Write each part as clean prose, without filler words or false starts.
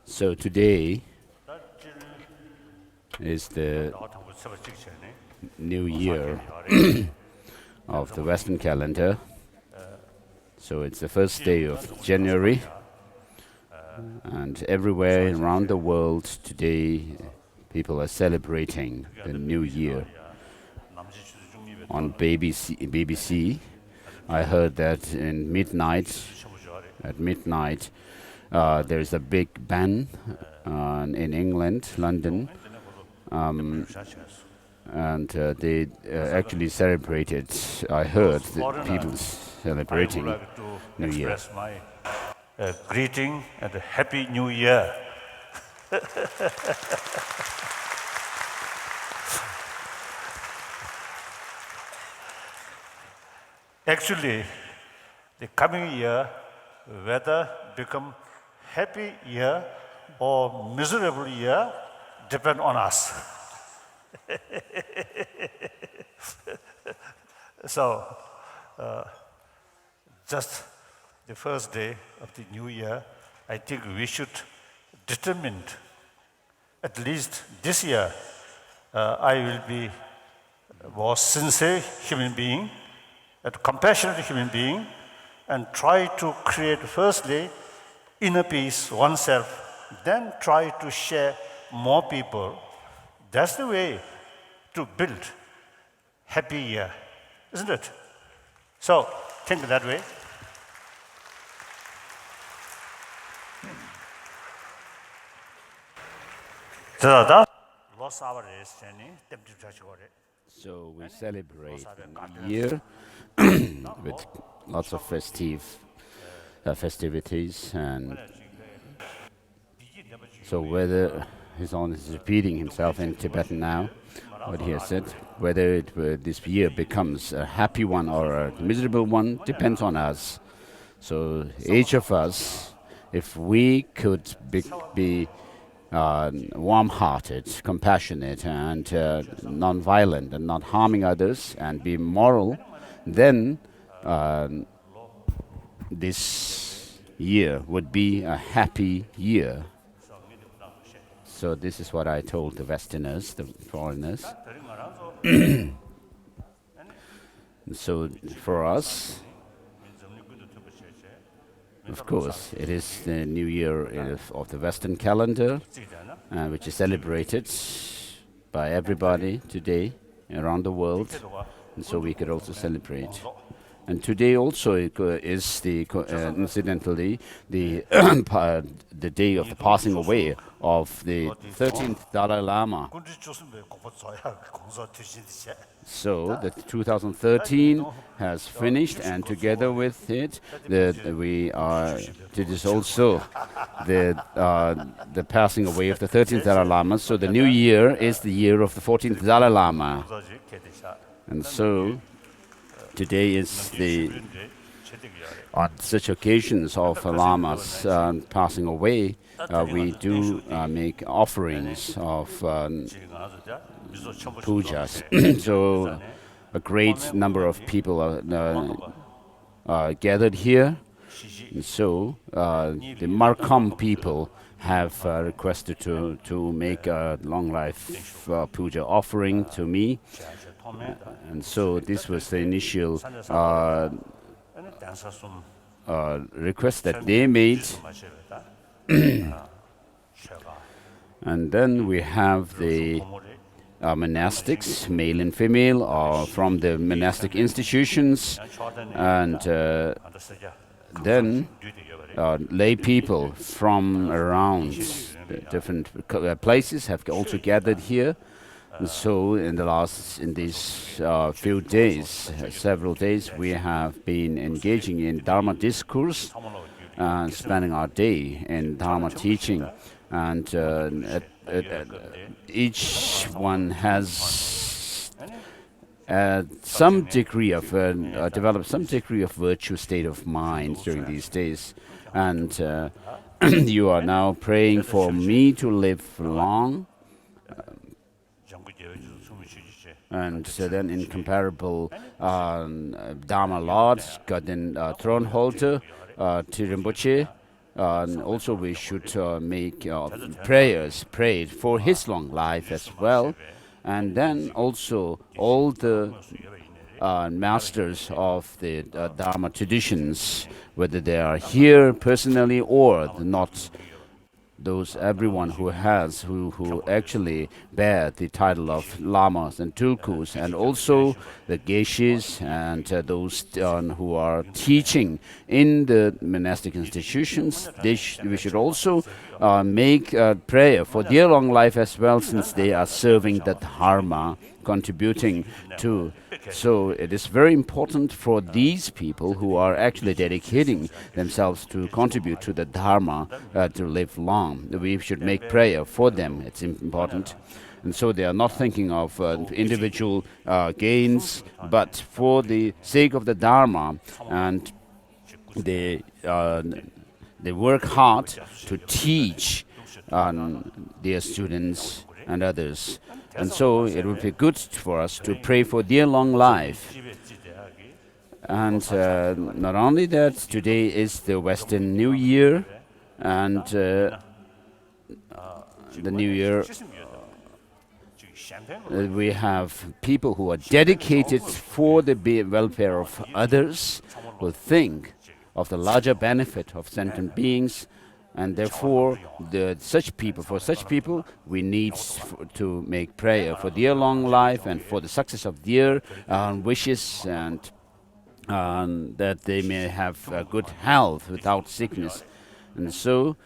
So today is the new year of the Western calendar. So it's the first day of January, and everywhere around the world today people are celebrating the new year. On BBC, I heard that at midnight, there's a big band in England, London, and they actually celebrated. I heard that people celebrating I would like to New Year. express my greeting and a Happy New Year. Actually, the coming year, whether become happy year or miserable year, depend on us. So, just the first day of the new year, I think we should determine, at least this year, I will be a more sincere human being, a compassionate human being, and try to create firstly inner peace oneself, then try to share more people. That's the way to build happy year, isn't it? So think that way. So we celebrate the new year with lots of festivities, and so whether His Holiness is repeating himself in Tibetan now, what he has said, whether this year becomes a happy one or a miserable one depends on us. So each of us, if we could be warm-hearted, compassionate, and non-violent, and not harming others, and be moral, then this year would be a happy year. So this is what I told the Westerners, the foreigners. So for us, of course, it is the new year of the Western calendar, which is celebrated by everybody today around the world, and so we could also celebrate. And today also is incidentally the the day of the passing away of the 13th Dalai Lama. So the 2013 has finished, and together with it, it is also the passing away of the 13th Dalai Lama. So the new year is the year of the 14th Dalai Lama, and so today is on such occasions of Lamas passing away, we do make offerings of pujas. So a great number of people are gathered here. And so the Markham people have requested to make a long life puja offering to me. And so this was the initial request that they made. And then we have the monastics, male and female, from the monastic institutions, and then lay people from around different places have also gathered here. And so in these few days, several days, we have been engaging in Dharma discourse, spending our day in Dharma teaching, and each one has some degree of developed some degree of virtuous state of mind during these days, and you are now praying for me to live long. And then incomparable Dharma Lord, Gaden throne holder, to Rinpoche. And also we should make prayers prayed for his long life as well. And then also all the masters of the Dharma traditions, whether they are here personally or not, everyone who actually bear the title of lamas and tulkus, and also the geishis and those who are teaching in the monastic institutions. We should also make prayer for their long life as well, since they are serving the dharma, contributing to. So it is very important for these people who are actually dedicating themselves to contribute to the dharma to live long. We should make prayer for them. It's important. And so they are not thinking of individual gains, but for the sake of the dharma, and they work hard to teach their students and others. And so it would be good for us to pray for their long life. And not only that, today is the Western New Year, and the New Year, we have people who are dedicated for the welfare of others, who think of the larger benefit of sentient beings. And therefore, for such people, we need to make prayer for their long life and for the success of their wishes, and that they may have good health without sickness. And so,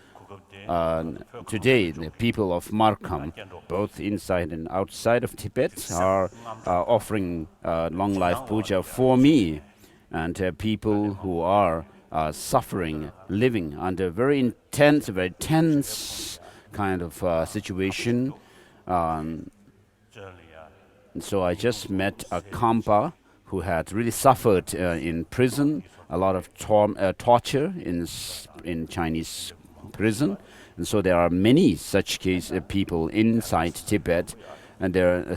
today, the people of Markham, both inside and outside of Tibet, are offering long life puja for me, and people who are suffering, living under very tense kind of situation. And so I just met a Kampa who had really suffered in prison, a lot of torture in Chinese prison. And so there are many such people inside Tibet, and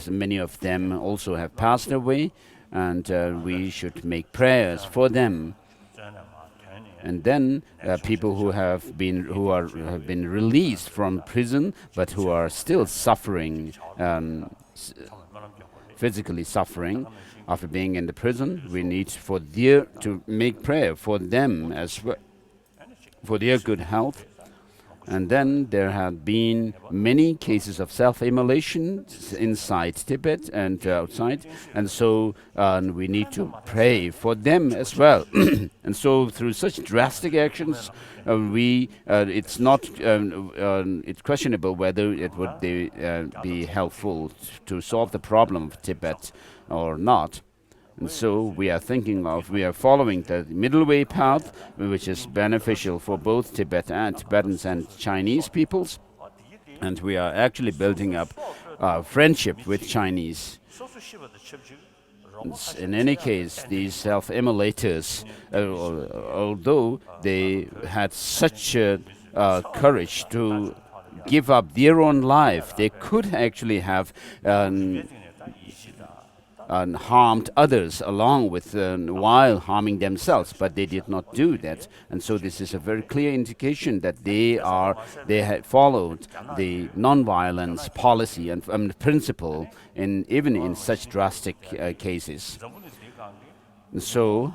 many of them also have passed away, and we should make prayers for them. And then people who have been released from prison, but who are still suffering, physically suffering after being in the prison, we need to make prayer for them as well, for their good health. And then there have been many cases of self-immolation inside Tibet and outside, and so we need to pray for them as well. And so through such drastic actions, it's questionable whether it would be helpful to solve the problem of Tibet or not. And so we are following the middle way path, which is beneficial for both Tibetans and Chinese peoples. And we are actually building up friendship with Chinese. In any case, these self-immolators, although they had such courage to give up their own life, they could actually have harmed others along with while harming themselves, but they did not do that. And so this is a very clear indication that they had followed the non-violence policy and principle even in such drastic cases. And so,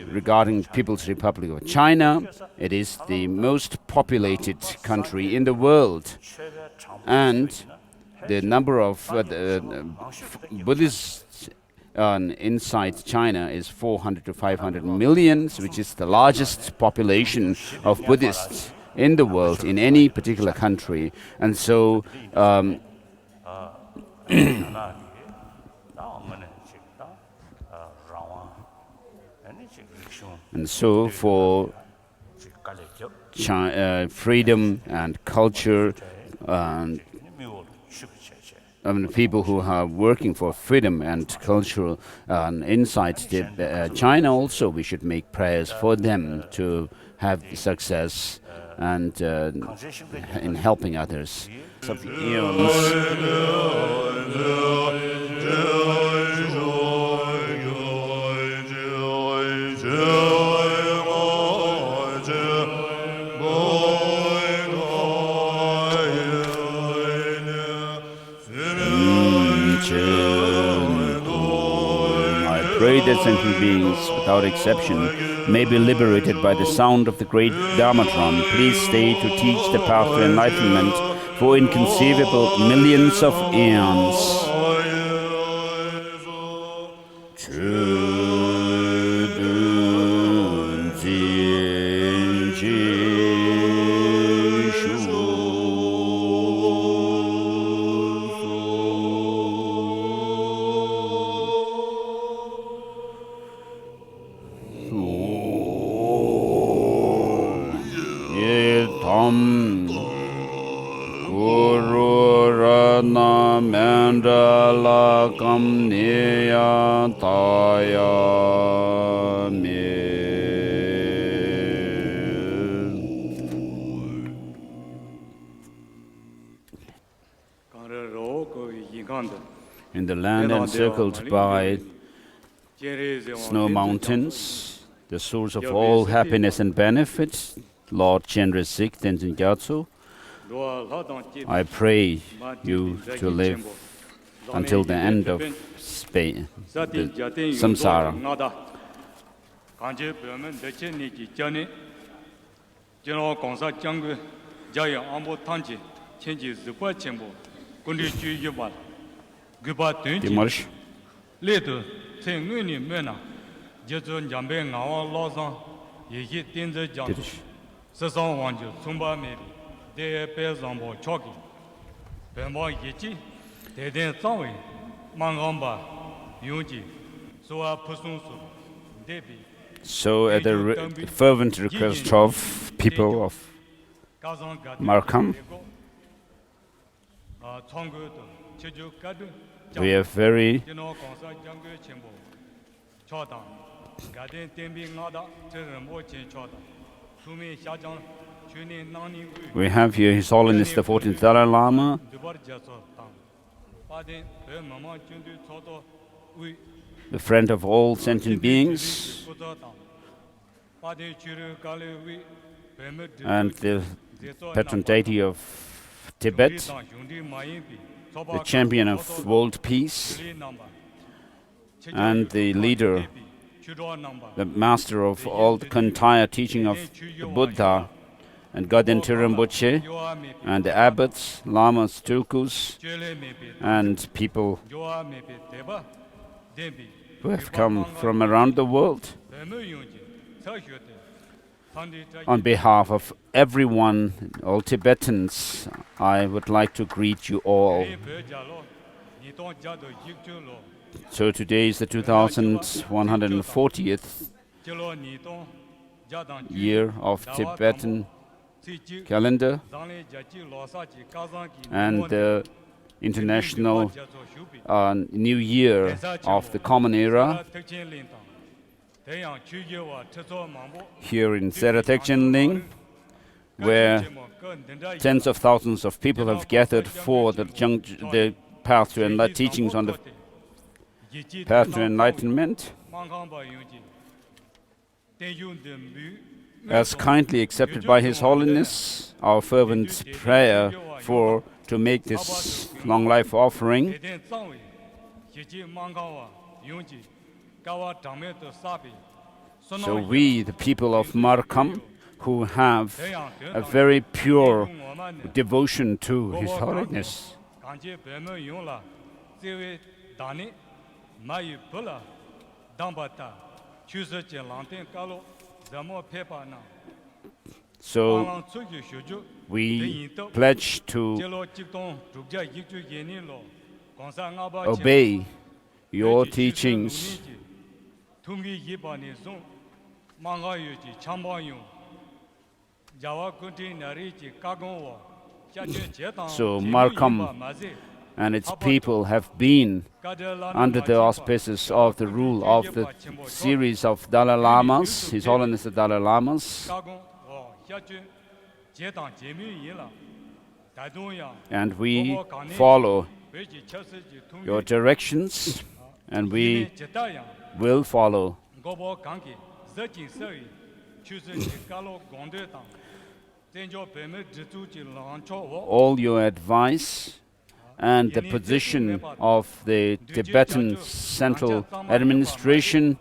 regarding People's Republic of China, it is the most populated country in the world, and the number of Buddhists inside China is 400 to 500 million, which is the largest population of Buddhists in the world, in any particular country. And so for freedom and culture, people who are working for freedom and cultural inside China also, we should make prayers for them to have success and in helping others. Of eons. greatest sentient beings, without exception, may be liberated by the sound of the great Dharma drum. Please stay to teach the path to enlightenment for inconceivable millions of eons. In the land encircled by snow mountains, the source of all happiness and benefit, Lord Chenre Sik Tenzin Gyatso, I pray you to live until the end of the samsara. Dimash. So at the fervent request of people of Markham, we have very we have here His Holiness the 14th Dalai Lama, the friend of all sentient beings, and the patron deity of Tibet, the champion of world peace, and the leader, the master of all the entire teaching of the Buddha, and Gaden Rinpoche, and the abbots, lamas, tulkus, and people who have come from around the world. On behalf of everyone, all Tibetans, I would like to greet you all. So today is the 2140th year of Tibetan calendar and the international new year of the common era. Here in Sera Ling, where tens of thousands of people have gathered for the path to teachings on the path to enlightenment, as kindly accepted by His Holiness, our fervent prayer to make this long life offering. So we, the people of Markham, who have a very pure devotion to His Holiness, so we pledge to obey your teachings So Markham and its people have been under the auspices of the rule of the series of Dalai Lamas, His Holiness the Dalai Lamas. And we follow your directions, and we will follow all your advice and the position of the Tibetan central administration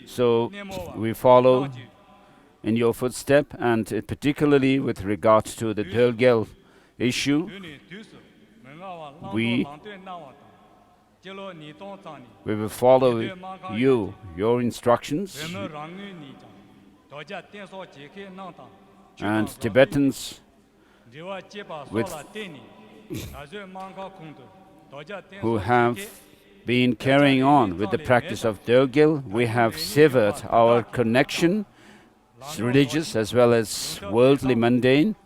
so we follow in your footstep, and particularly with regard to the Delgel issue, we will follow you, your instructions, and Tibetans who have been carrying on with the practice of Delgel, we have severed our connection, religious as well as worldly mundane.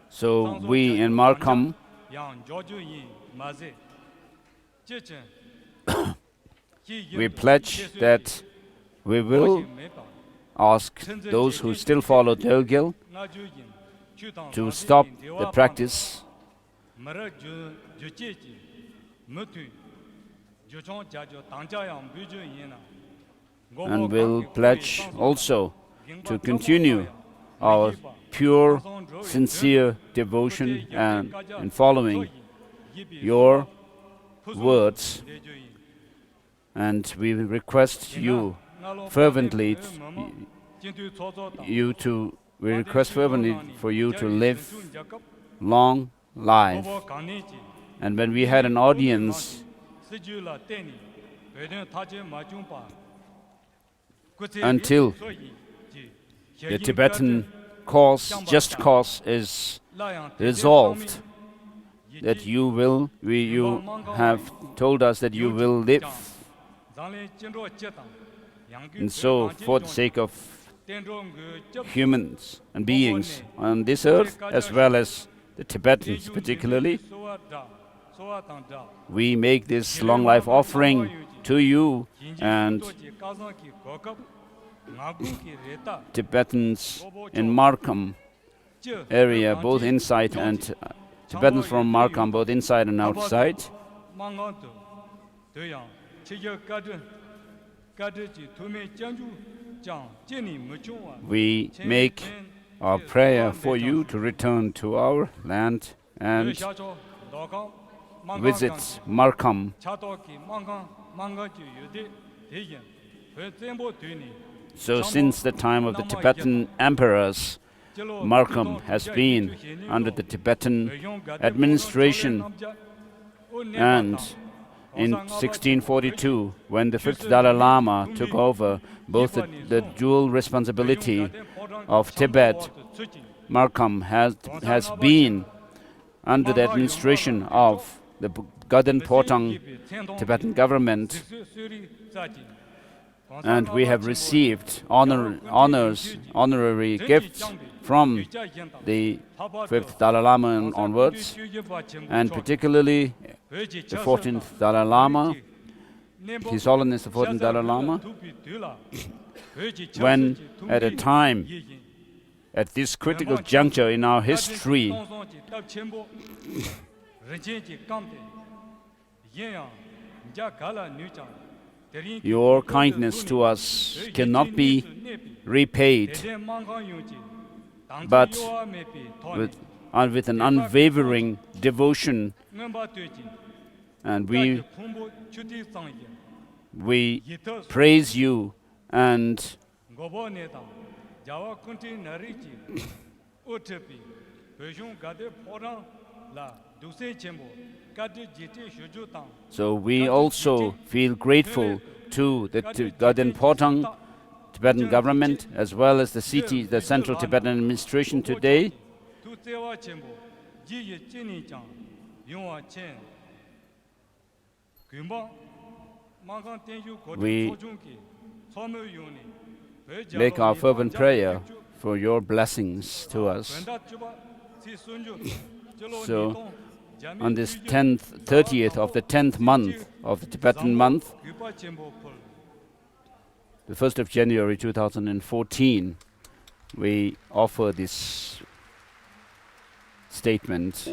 So we in Markham we pledge that we will ask those who still follow Delgel to stop the practice, and will pledge also to continue our pure, sincere devotion and in following your words. And we request you fervently, we request fervently for you to live long life. And when we had an audience until the Tibetan cause, just cause, is resolved, that you have told us that you will live. And so, for the sake of humans and beings on this earth, as well as the Tibetans particularly, we make this long life offering to you, and Tibetans in Markham area, both inside and Tibetans from Markham, both inside and outside. We make our prayer for you to return to our land and visit Markham. So since the time of the Tibetan emperors, Markham has been under the Tibetan administration, and in 1642, when the fifth Dalai Lama took over both the dual responsibility of Tibet, Markham has been under the administration of the Gaden Tibetan government, and we have received honorary gifts from the fifth Dalai Lama onwards, and particularly the 14th Dalai Lama, His Holiness the 14th Dalai Lama, when at a time, at this critical juncture in our history, your kindness to us cannot be repaid, but with an unwavering devotion, and we praise you and so we also feel grateful to the Gaden Tibetan government, as well as the Central Tibetan administration today. We make our fervent prayer for your blessings to us. So, on this 30th of the 10th month of the Tibetan month, the 1st of January 2014, we offer this statement.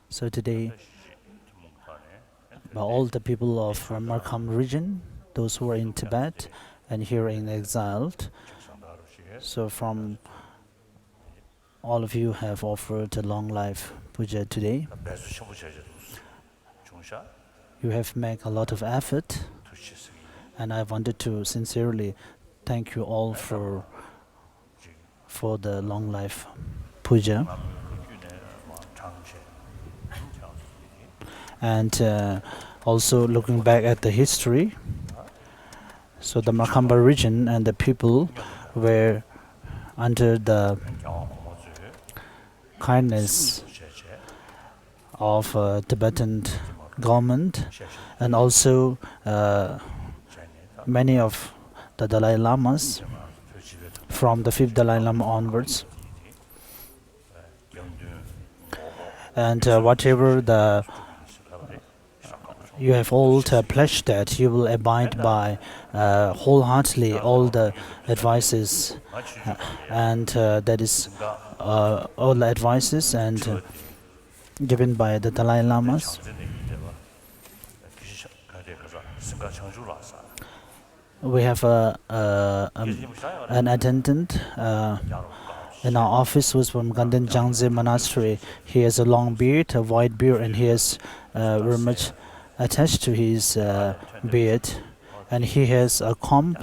So today, all the people of Markham region, those who are in Tibet and here in exiled, so from all of you have offered a long life puja today. You have made a lot of effort, and I wanted to sincerely thank you all for the long life puja. And also looking back at the history, so the Makamba region and the people were under the kindness of Tibetan government, and also many of the Dalai Lamas from the 5th Dalai Lama onwards. And whatever you have all pledged that you will abide by wholeheartedly all the advices, and that is all the advices and given by the Dalai Lamas. We have an attendant in our office who's from Gaden Monastery. He has a long beard, a white beard, and he is very much attached to his beard, and he has a comb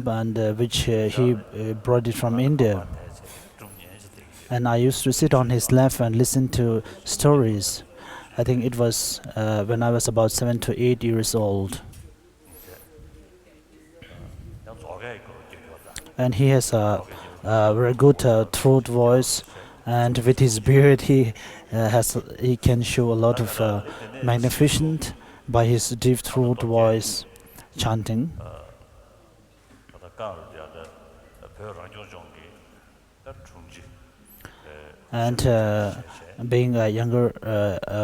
and which he brought it from India. And I used to sit on his lap and listen to stories. I think it was when I was about 7 to 8 years old. And he has a very good throat voice, and with his beard he can show a lot of magnificent by his deep throat voice chanting. And being a younger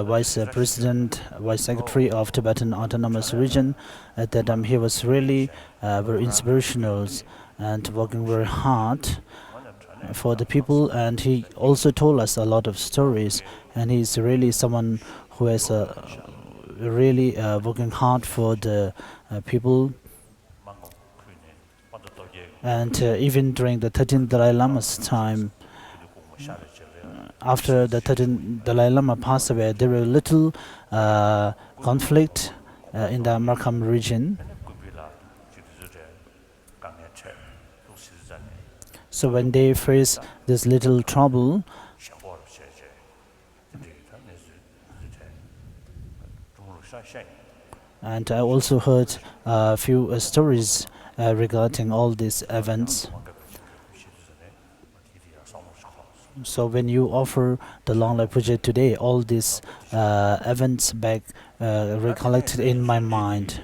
vice president, vice secretary of Tibetan Autonomous Region, at that time he was really very inspirational and working very hard for the people, and he also told us a lot of stories, and he's really someone who is really working hard for the people. And even during the 13th Dalai Lama's time, after the 13th Dalai Lama passed away, there were little conflict in the Markham region. So when they face this little trouble, and I also heard a few stories regarding all these events. So when you offer the long life project today, all these events back recollected in my mind.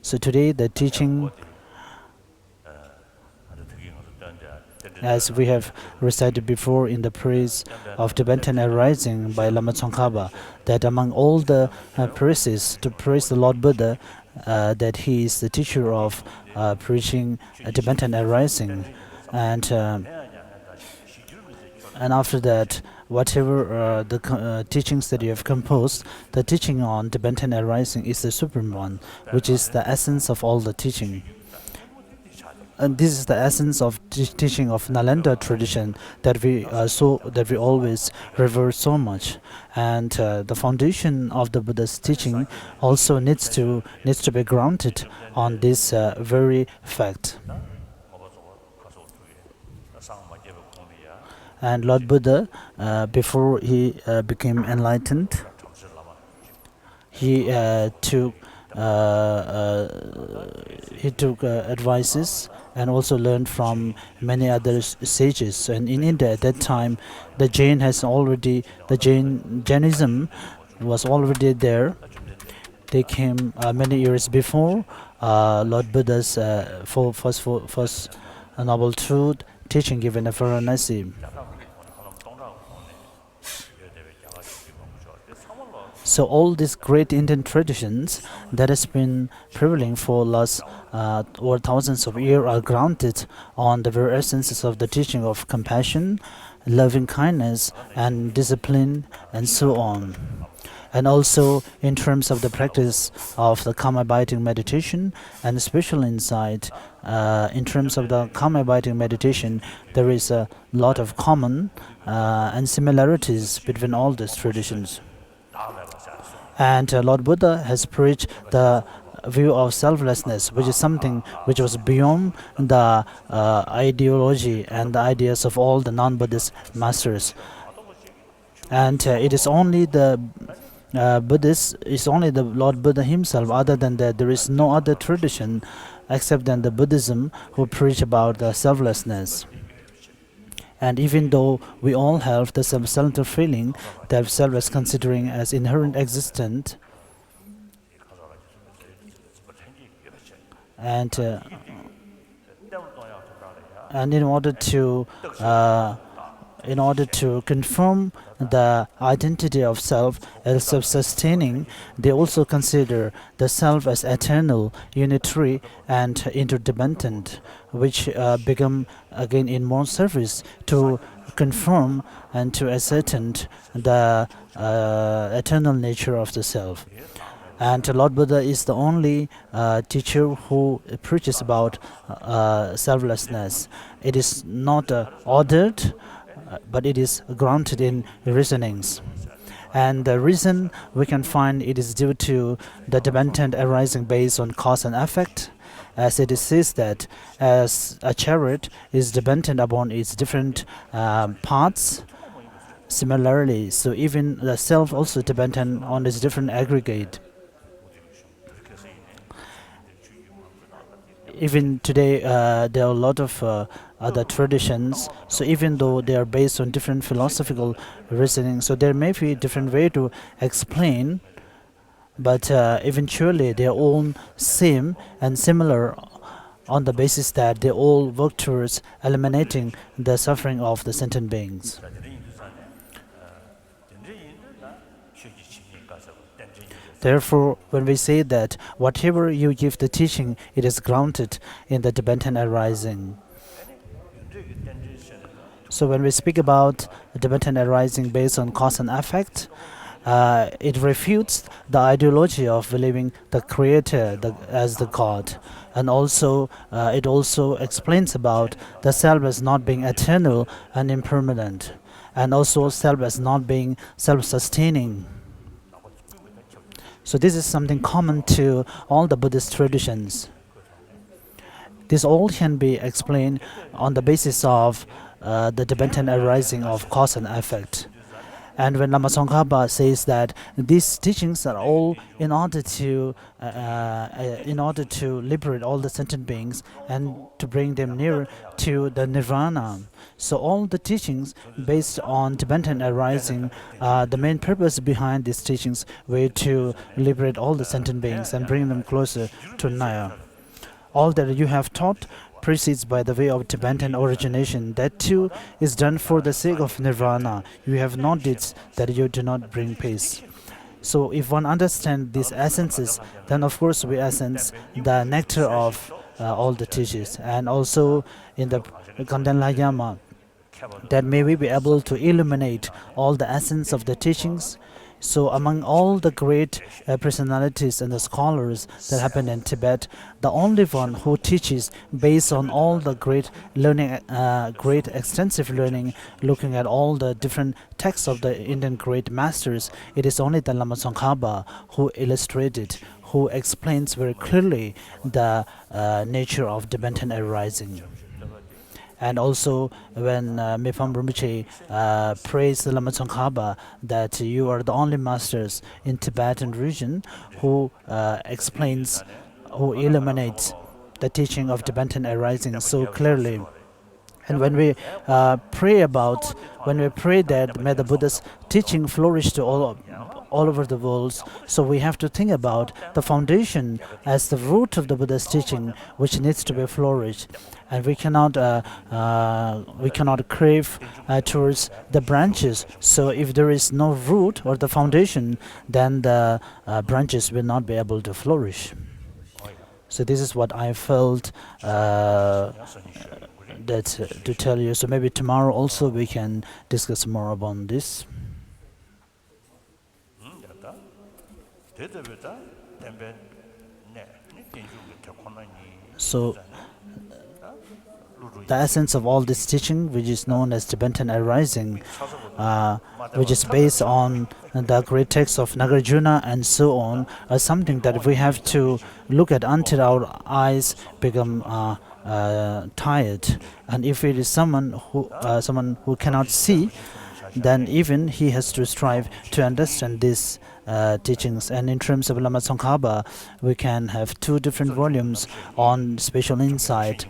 So today the teaching, as we have recited before in the praise of Tibetan arising by Lama Tsongkhapa, that among all the praises to praise the Lord Buddha, that he is the teacher of preaching Tibetan arising, and after that, whatever the teachings that you have composed, the teaching on Tibetan arising is the supreme one, which is the essence of all the teaching. And this is the essence of teaching of Nalanda tradition that we always revere so much. And the foundation of the Buddha's teaching also needs to be grounded on this very fact. And Lord Buddha, before he became enlightened, he took advices and also learned from many other sages. And in India at that time, Jainism was already there. They came many years before Lord Buddha's first noble truth teaching given at Varanasi. So all these great Indian traditions that has been prevailing for last over thousands of years are grounded on the very essences of the teaching of compassion, loving kindness, and discipline, and so on. And also in terms of the practice of the calm abiding meditation and spiritual insight, in terms of the calm abiding meditation, there is a lot of common and similarities between all these traditions. And Lord Buddha has preached the view of selflessness, which is something which was beyond the ideology and the ideas of all the non-Buddhist masters. And it is only the Buddhist, is only the Lord Buddha himself. Other than that, there is no other tradition except than the Buddhism who preach about the selflessness. And even though we all have the self-centered feeling that self is considering as inherent existent, and in order to confirm the identity of self as self-sustaining, they also consider the self as eternal, unitary, and interdependent, which become again in more service to confirm and to ascertain the eternal nature of the self. And Lord Buddha is the only teacher who preaches about selflessness. It is not ordered, but it is grounded in reasonings. And the reason we can find it is due to the dependent arising based on cause and effect, as it is says that as a chariot is dependent upon its different parts, similarly, so even the self also dependent on its different aggregate. Even today, there are a lot of other traditions. So even though they are based on different philosophical reasoning, so there may be a different way to explain, but eventually they are all same and similar on the basis that they all work towards eliminating the suffering of the sentient beings. Therefore, when we say that whatever you give the teaching, it is grounded in the dependent arising. So when we speak about dependent arising based on cause and effect, it refutes the ideology of believing the Creator as the God. And also, it also explains about the self as not being eternal and impermanent, and also self as not being self-sustaining. So this is something common to all the Buddhist traditions. This all can be explained on the basis of the dependent arising of cause and effect. And when Lama Tsongkhapa says that these teachings are all in order to liberate all the sentient beings and to bring them nearer to the nirvana. So all the teachings based on dependent arising, the main purpose behind these teachings were to liberate all the sentient beings and bring them closer to Naya. All that you have taught proceeds by the way of dependent origination. That too is done for the sake of nirvana. You have not deeds that you do not bring peace. So if one understands these essences, then of course we essence the nectar of all the teachers. And also in the Dalai Lama, that may we be able to illuminate all the essence of the teachings. So among all the great personalities and the scholars that happened in Tibet, the only one who teaches based on all the great learning, great extensive learning, looking at all the different texts of the Indian great masters, it is only the Lama Tsongkhapa who illustrated, who explains very clearly the nature of dependent arising. And also, when Mipam Rinpoche praised the Lama Tsongkhapa that you are the only masters in Tibetan region who explains, who illuminates the teaching of dependent arising so clearly. And when we pray that may the Buddha's teaching flourish to all over the world, so we have to think about the foundation as the root of the Buddha's teaching, which needs to be flourished. And we cannot crave towards the branches. So if there is no root or the foundation, then the branches will not be able to flourish. So this is what I felt that to tell you. So maybe tomorrow also we can discuss more about this. So the essence of all this teaching, which is known as Tibetan arising, which is based on the great texts of Nagarjuna and so on, is something that we have to look at until our eyes become tired. And if it is someone who cannot see, then even he has to strive to understand these teachings. And in terms of Lama Tsongkhapa, we can have 2 different volumes on special insight.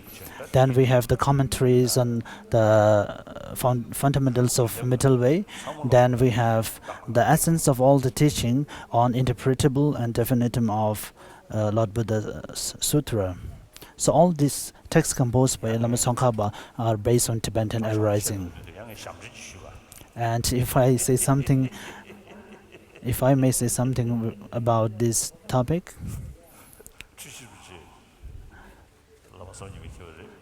Then we have the commentaries on the fundamentals of middle way. Then we have the essence of all the teaching on interpretable and definitum of Lord Buddha's sutra. So all these texts composed by Lama Tsongkhapa are based on Tibetan arising. And if I may say something about this topic,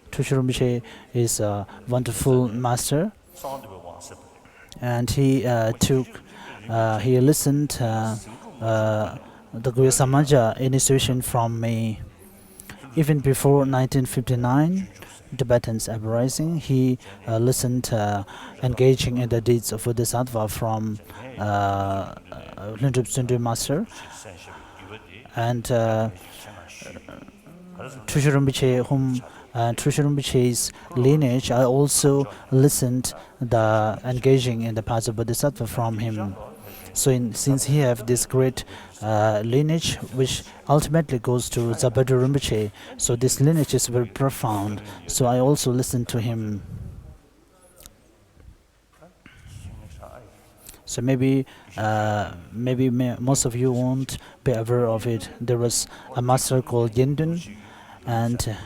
Trungpa Rinpoche is a wonderful master, and he listened the Guya Samaja initiation from me even before 1959. Tibetans uprising. He listened engaging in the deeds of Bodhisattva from Rinpoche master, and Trungpa Rinpoche, Trungpa Rinpoche's lineage, I also listened the engaging in the paths of Bodhisattva from him. So since he have this great lineage, which ultimately goes to Zabadu Rinpoche, so this lineage is very profound. So I also listened to him. So maybe most of you won't be aware of it. There was a master called Gaden, and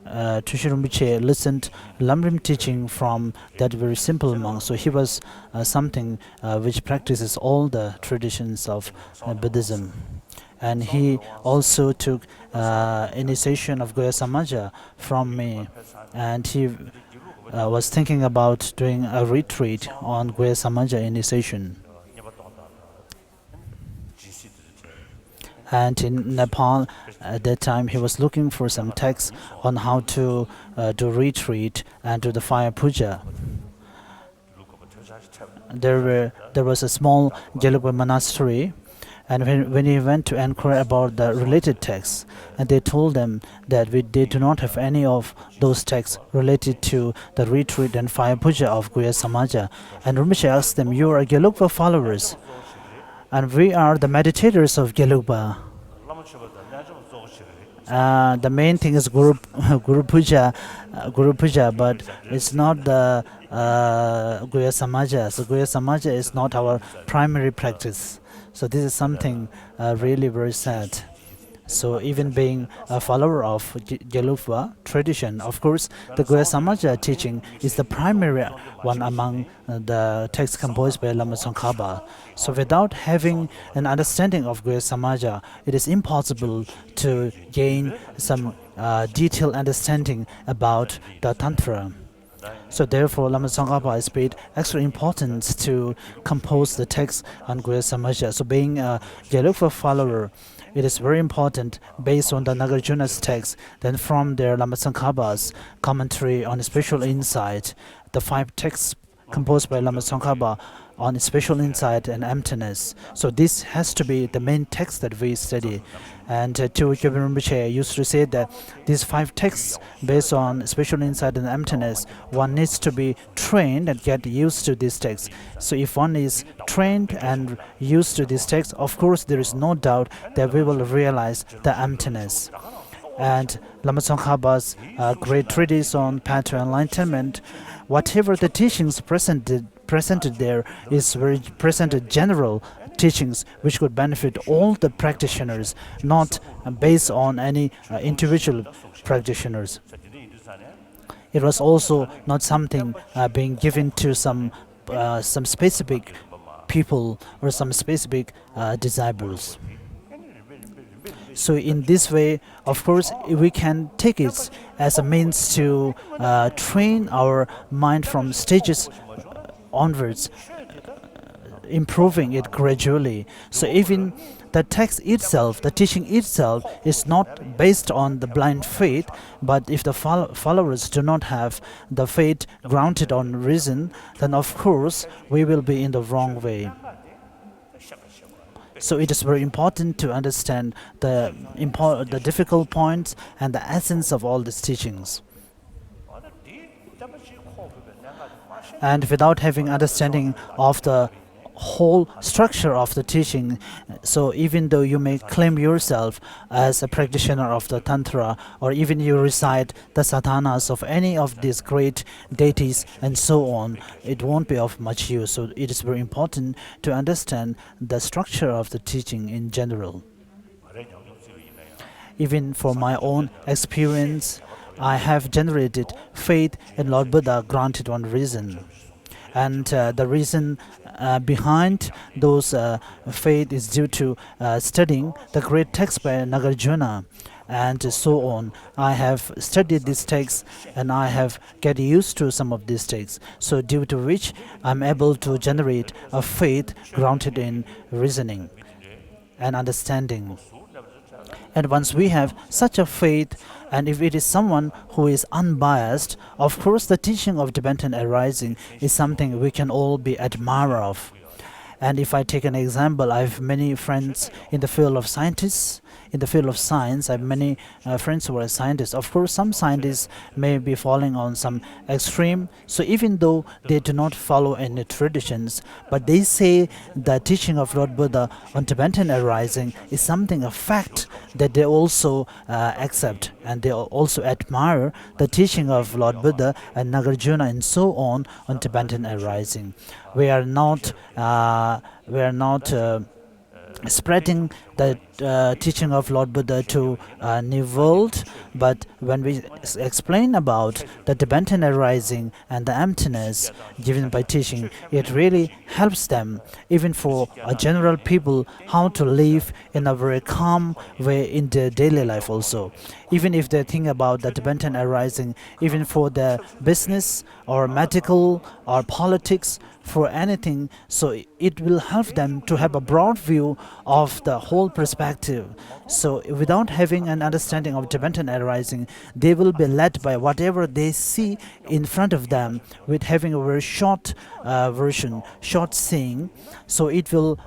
Trungpa Rinpoche listened Lam Rim teaching from that very simple monk. So he was something which practices all the traditions of Buddhism. And he also took initiation of Guya Samaja from me. And he was thinking about doing a retreat on Guya Samaja initiation. And in Nepal, at that time, he was looking for some texts on how to do retreat and do the fire puja. There was a small Bylakuppe monastery, and when he went to inquire about the related texts, and they told them that they do not have any of those texts related to the retreat and fire puja of Guya Samaja. And Rinpoche asked them, "You are Bylakuppe followers, and we are the meditators of Bylakuppe. The main thing is Guru Puja, but it's not the Guya Samaja. So Guya Samaja is not our primary practice." So this is something really very sad. So even being a follower of Bylakuppe tradition, of course, the Guya Samaja teaching is the primary one among the texts composed by Lama Tsongkhapa. So without having an understanding of Guya Samaja, it is impossible to gain some detailed understanding about the Tantra. So therefore, Lama Tsongkhapa has paid extra importance to compose the text on Guya Samaja. So being a Bylakuppe follower, it is very important based on the Nagarjuna's text. Then from there, Lama Tsongkhapa's commentary on spiritual insight, the 5 texts composed by Lama Tsongkhapa on spiritual insight and emptiness. So this has to be the main text that we study. And Choktrul Rinpoche used to say that these 5 texts based on spiritual insight and emptiness, one needs to be trained and get used to these texts. So if one is trained and used to these texts, of course there is no doubt that we will realize the emptiness. And Lama Tsongkhapa's great treatise on path to enlightenment, whatever the teachings presented there is very presented general teachings which could benefit all the practitioners, not based on any individual practitioners. It was also not something being given to some specific people or some specific disciples. So in this way, of course, we can take it as a means to train our mind from stages onwards, improving it gradually. So even the text itself, the teaching itself, is not based on the blind faith, but if the followers do not have the faith grounded on reason, then of course we will be in the wrong way. So it is very important to understand the difficult points and the essence of all these teachings. And without having understanding of the whole structure of the teaching, so even though you may claim yourself as a practitioner of the Tantra, or even you recite the sadhanas of any of these great deities and so on, it won't be of much use. So it is very important to understand the structure of the teaching in general. Even for my own experience, I have generated faith in Lord Buddha granted on reason. And the reason behind those faith is due to studying the great text by Nagarjuna and so on. I have studied these texts and I have get used to some of these texts. So due to which I'm able to generate a faith grounded in reasoning and understanding. And once we have such a faith, and if it is someone who is unbiased, of course the teaching of Tibetan arising is something we can all be admirer of. And if I take an example, I have many friends in the field of scientists. In the field of science, I have many friends who are scientists. Of course, some scientists may be falling on some extreme. So even though they do not follow any traditions, but they say the teaching of Lord Buddha on Tibetan arising is something, a fact that they also accept. And they also admire the teaching of Lord Buddha and Nagarjuna and so on Tibetan arising. We are not spreading the teaching of Lord Buddha to new world, but when we explain about the Tibetan arising and the emptiness given by teaching, it really helps them, even for a general people, how to live in a very calm way in their daily life also. Even if they think about the Tibetan arising, even for their business or medical or politics, for anything, so it will help them to have a broad view of the whole perspective. So without having an understanding of Tibetan arising, they will be led by whatever they see in front of them, with having a very short version, short seeing, so it will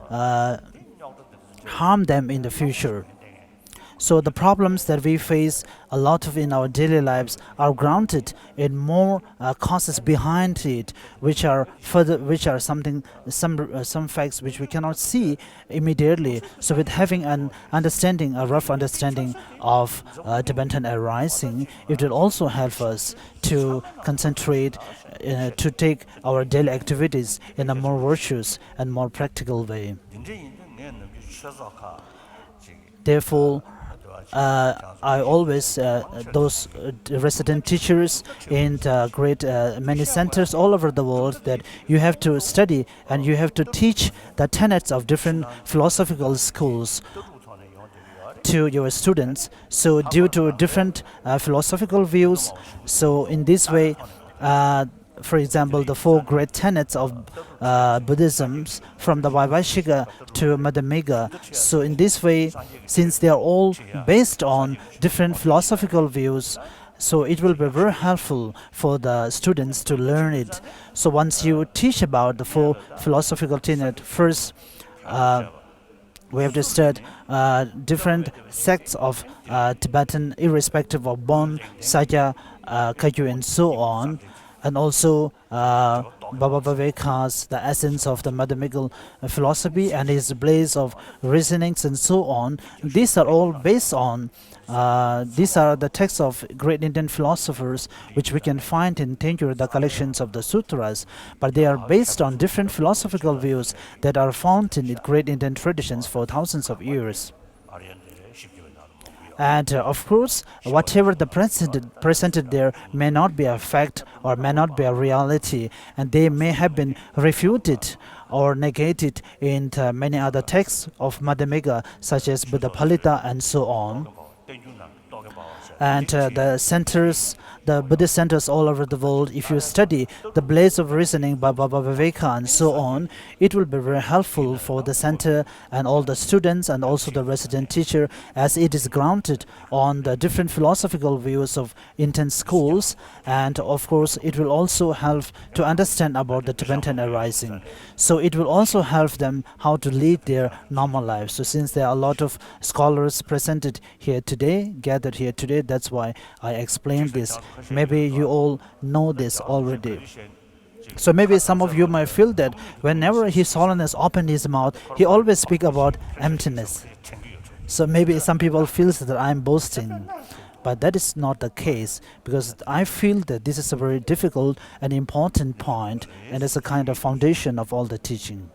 harm them in the future. So the problems that we face a lot of in our daily lives are grounded in more causes behind it, which are some facts which we cannot see immediately. So with having an understanding, a rough understanding of Tibetan arising, it will also help us to concentrate, to take our daily activities in a more virtuous and more practical way. Therefore, I always, those resident teachers in the great many centers all over the world, that you have to study and you have to teach the tenets of different philosophical schools to your students. So due to different philosophical views, so in this way, for example, the four great tenets of Buddhism, from the Vaibhashika to Madhyamika. So in this way, since they are all based on different philosophical views, so it will be very helpful for the students to learn it. So once you teach about the four philosophical tenets, first we have to study different sects of Tibetan, irrespective of Bon, Sakya, Kagyu, and so on. And also Baba Viveka's, the essence of the Madhyamical philosophy and his blaze of reasonings and so on. These are all based on, these are the texts of great Indian philosophers which we can find in Tengyur, the collections of the sutras, but they are based on different philosophical views that are found in the great Indian traditions for thousands of years. And of course, whatever the presented there may not be a fact or may not be a reality, and they may have been refuted or negated in many other texts of Madhyamika, such as Buddha Palita and so on. And the Buddhist centers all over the world, if you study the Blaze of Reasoning by Baba Viveka and so on, it will be very helpful for the center and all the students and also the resident teacher, as it is grounded on the different philosophical views of Indian schools. And of course, it will also help to understand about the Tibetan arising. So it will also help them how to lead their normal lives. So since there are a lot of scholars presented here today, gathered here today, that's why I explained this. Maybe you all know this already. So maybe some of you might feel that whenever His Holiness opened his mouth, he always speak about emptiness. So maybe some people feel that I'm boasting. But that is not the case, because I feel that this is a very difficult and important point, and it's a kind of foundation of all the teaching.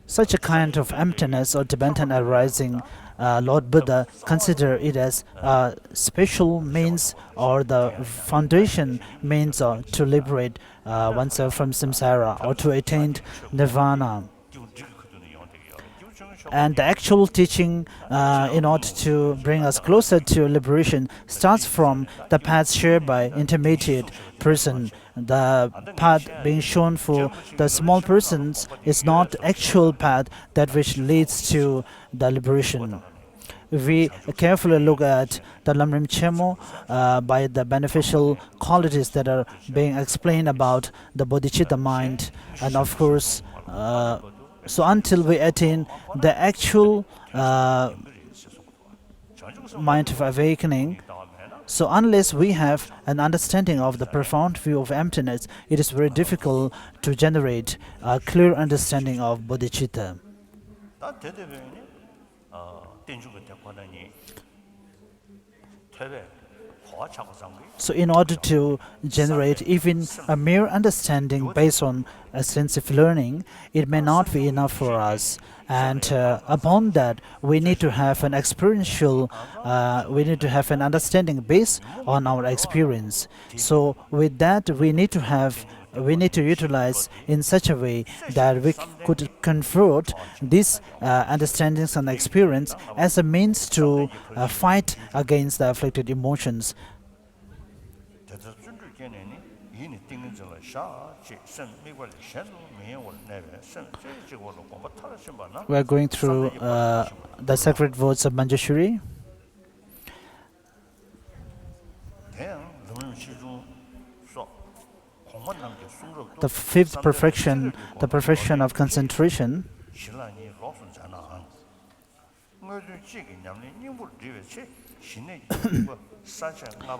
Such a kind of emptiness or Tibetan arising, Lord Buddha consider it as a special means or the foundation means to liberate oneself from samsara or to attain nirvana. And the actual teaching in order to bring us closer to liberation starts from the path shared by intermediate person. The path being shown for the small persons is not the actual path that which leads to the liberation. If we carefully look at the Lam Rim Chemo by the beneficial qualities that are being explained about the bodhicitta mind, and of course, so until we attain the actual mind of awakening, so unless we have an understanding of the profound view of emptiness, it is very difficult to generate a clear understanding of bodhicitta. So in order to generate even a mere understanding based on extensive learning, it may not be enough for us. And upon that, we need to have an experiential, we need to have an understanding based on our experience. So with that, we need to utilize in such a way that we could convert these understandings and experience as a means to fight against the afflicted emotions. We are going through the sacred words of Manjushri. The fifth perfection, the perfection of concentration.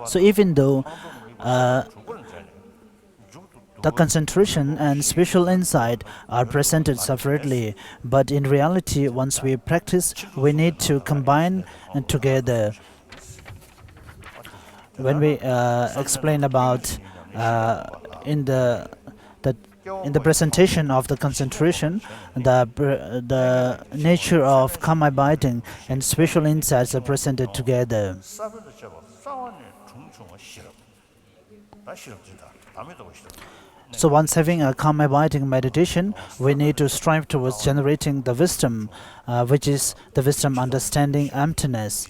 So even though the concentration and spiritual insight are presented separately, but in reality, once we practice, we need to combine together. When we explain about in the presentation of the concentration, the nature of calm abiding and spiritual insights are presented together. So once having a calm abiding meditation, we need to strive towards generating the wisdom, which is the wisdom understanding emptiness.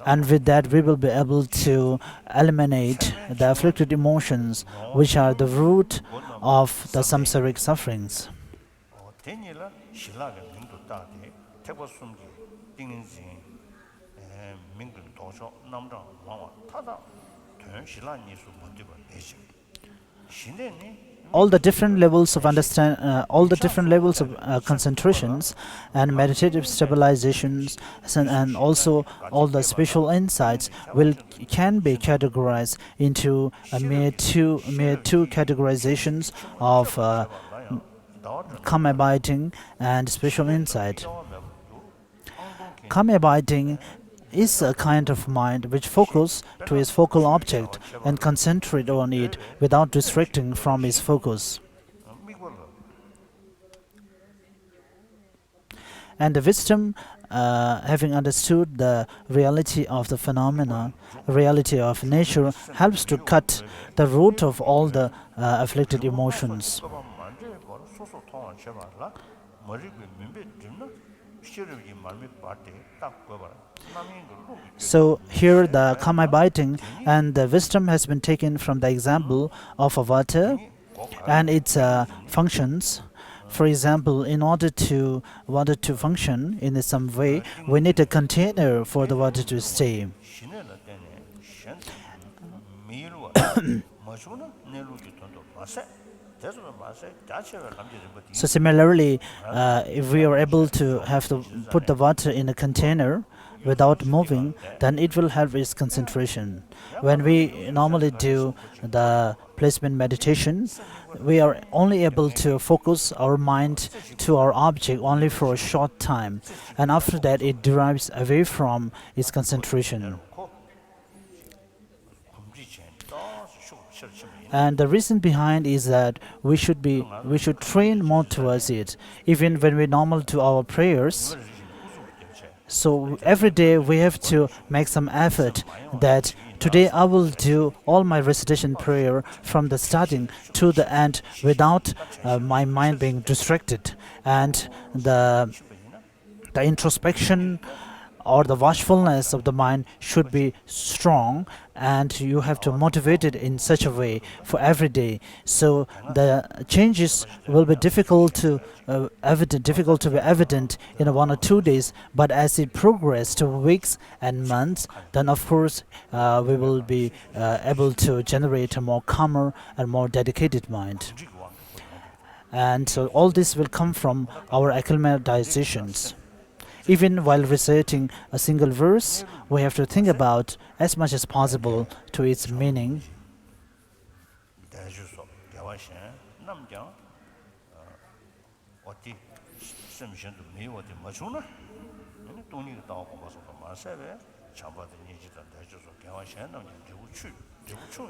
And with that, we will be able to eliminate the afflicted emotions, which are the root of the samsaric sufferings. All the different levels of concentrations and meditative stabilizations, and also all the spiritual insights can be categorized into mere two categorizations of calm abiding and spiritual insight. Calm abiding is a kind of mind which focuses to its focal object and concentrate on it without distracting from its focus. And the wisdom having understood the reality of the phenomena, reality of nature, helps to cut the root of all the afflicted emotions. So here the karma biting and the wisdom has been taken from the example of a water and its functions. For example, in order to water to function in some way, we need a container for the water to stay. So similarly, if we are able to have to put the water in a container without moving, then it will help its concentration. When we normally do the placement meditation, we are only able to focus our mind to our object only for a short time, and after that it derives away from its concentration. And the reason behind is that we should train more towards it, even when we normal to our prayers. So every day we have to make some effort that today I will do all my recitation prayer from the starting to the end without my mind being distracted, and the introspection or the watchfulness of the mind should be strong, and you have to motivate it in such a way for every day. So the changes will be difficult to be evident in 1 or 2 days, but as it progresses to weeks and months, then of course we will be able to generate a more calmer and more dedicated mind. And so all this will come from our acclimatizations. Even while reciting a single verse, we have to think about as much as possible to its meaning.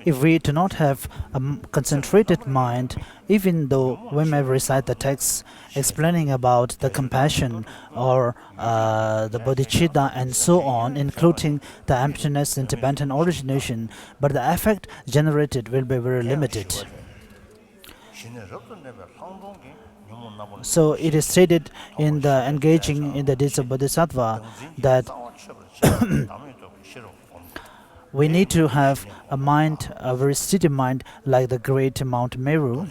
If we do not have a concentrated mind, even though we may recite the texts explaining about the compassion or the bodhicitta and so on, including the emptiness in Tibetan origination, but the effect generated will be very limited. So it is stated in the engaging in the deeds of Bodhisattva that we need to have a mind, a very steady mind, like the great Mount Meru.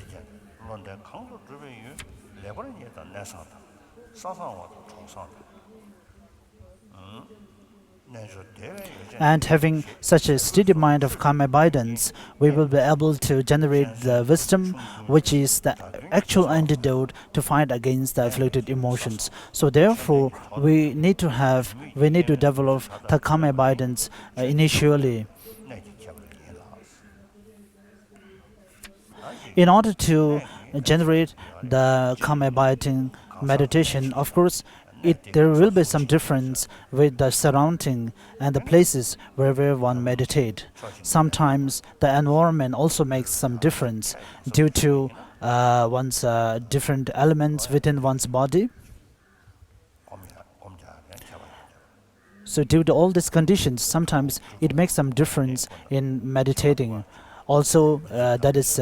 And having such a steady mind of calm abidance, we will be able to generate the wisdom, which is the actual antidote to fight against the afflicted emotions. So therefore, we need to develop the calm abidance initially. In order to generate the calm abiding meditation, of course, there will be some difference with the surrounding and the places where one meditate. Sometimes the environment also makes some difference due to one's different elements within one's body. So due to all these conditions, sometimes it makes some difference in meditating. Also, that is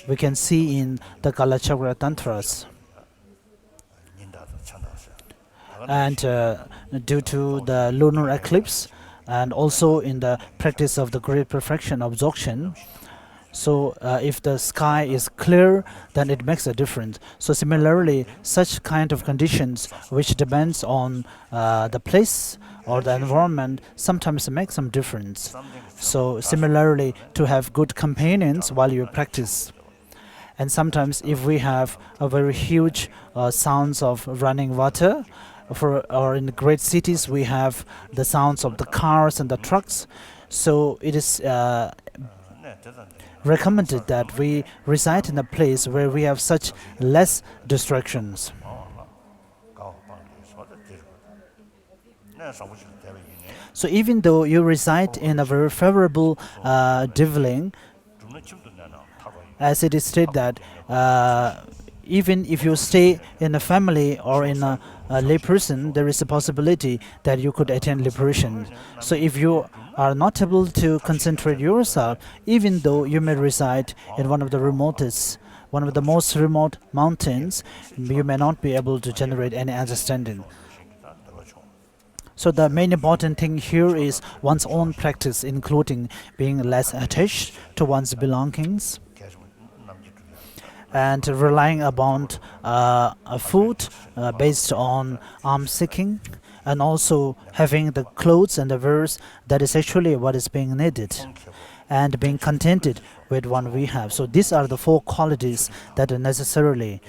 we can see in the Kalachakra Tantras. And due to the lunar eclipse, and also in the practice of the great perfection absorption, so if the sky is clear, then it makes a difference. So similarly, such kind of conditions which depends on the place or the environment sometimes make some difference. So similarly, to have good companions while you practice. And sometimes if we have a very huge sounds of running water, or in great cities we have the sounds of the cars and the trucks, so it is recommended that we reside in a place where we have such less distractions. So even though you reside in a very favorable dwelling, as it is stated that even if you stay in a family or in a lay person, there is a possibility that you could attain liberation. So if you are not able to concentrate yourself, even though you may reside in one of the most remote mountains, you may not be able to generate any understanding. So the main important thing here is one's own practice, including being less attached to one's belongings and relying upon food based on alms seeking, and also having the clothes and the wares that is actually what is being needed, and being contented with what we have. So these are the 4 qualities that are necessarily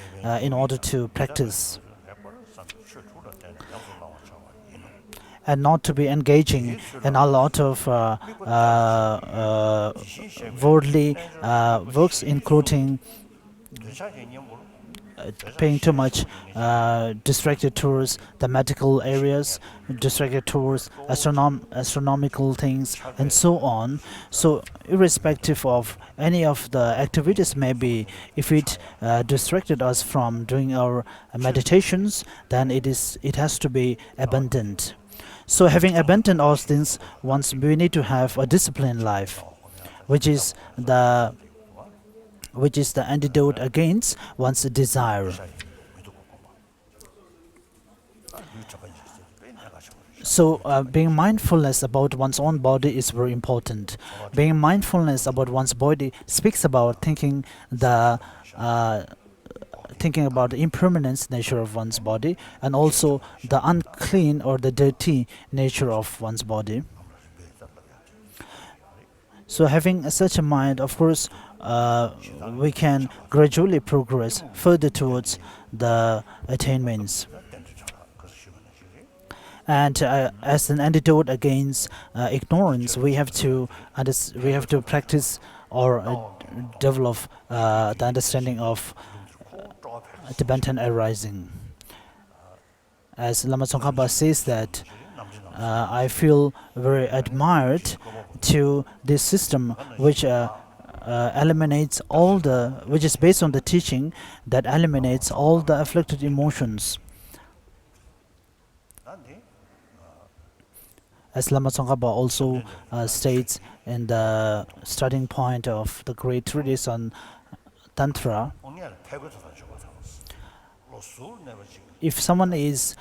in order to practice, and not to be engaging in a lot of worldly works, including paying too much distracted towards the medical areas, distracted towards astronomical things, and so on. So irrespective of any of the activities, maybe if it distracted us from doing our meditations, then it has to be abandoned. So having abandoned all things, once we need to have a disciplined life, which is the antidote against one's desire. So being mindfulness about one's own body is very important. Being mindfulness about one's body speaks about thinking about the impermanence nature of one's body, and also the unclean or the dirty nature of one's body. So having such a mind, of course, we can gradually progress further towards the attainments. And as an antidote against ignorance, we have to practice or develop the understanding of Tibetan arising. As Lama Tsongkhapa says that, I feel very admired to this system which eliminates which is based on the teaching that eliminates all the afflicted emotions. As Lama Tsongkhapa also states in the starting point of the great treatise on Tantra, if someone is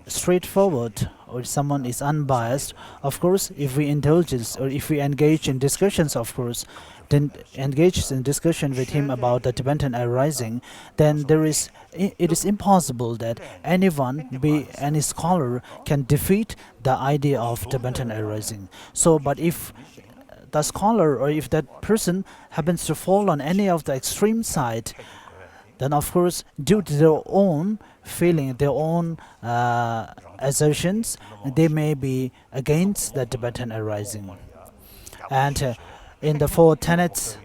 straightforward or someone is unbiased, of course, if we indulge or if we engage in discussions, of course, then engage in discussion with him about the Tibetan arising, then it is impossible that anyone, be any scholar, can defeat the idea of Tibetan arising. So, but if the scholar or if that person happens to fall on any of the extreme side, then of course, due to their own feeling, their own assertions, they may be against the Tibetan arising. And in the 4 tenets,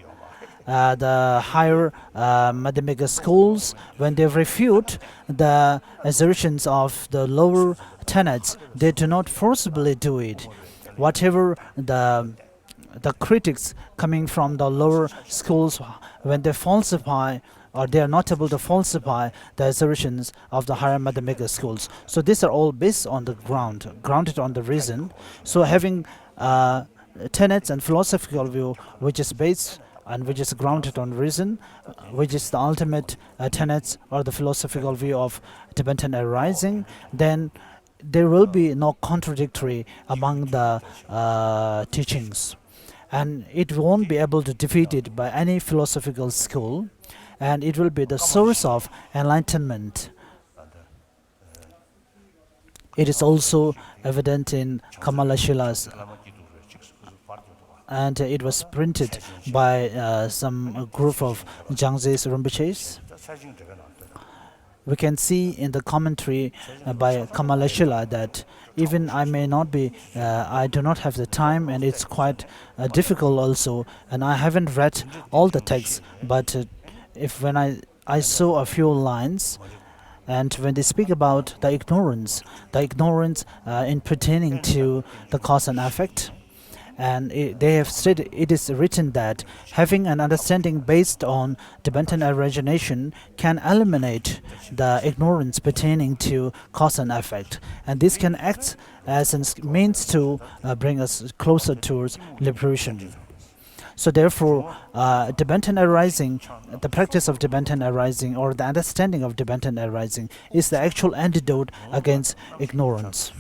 the higher Madhyamika schools, when they refute the assertions of the lower tenets, they do not forcibly do it. Whatever the critics coming from the lower schools, when they falsify or they are not able to falsify the assertions of the higher Madhyamika schools. So these are all based on the grounded on the reason. So having tenets and philosophical view which is based and which is grounded on reason, which is the ultimate tenets or the philosophical view of Tibetan arising, then there will be no contradictory among the teachings. And it won't be able to defeat it by any philosophical school, and it will be the source of enlightenment. It is also evident in Kamalashilas, and it was printed by some group of Jangze's Rinpoches. We can see in the commentary by Kamalashila that even I may not be, I do not have the time, and it's quite difficult also, and I haven't read all the texts, but when I saw a few lines, and when they speak about the ignorance in pertaining to the cause and effect, And they have stated, it is written that having an understanding based on Tibetan origination can eliminate the ignorance pertaining to cause and effect, and this can act as a means to bring us closer towards liberation. So therefore, Tibetan arising, the practice of Tibetan arising or the understanding of Tibetan arising is the actual antidote against ignorance.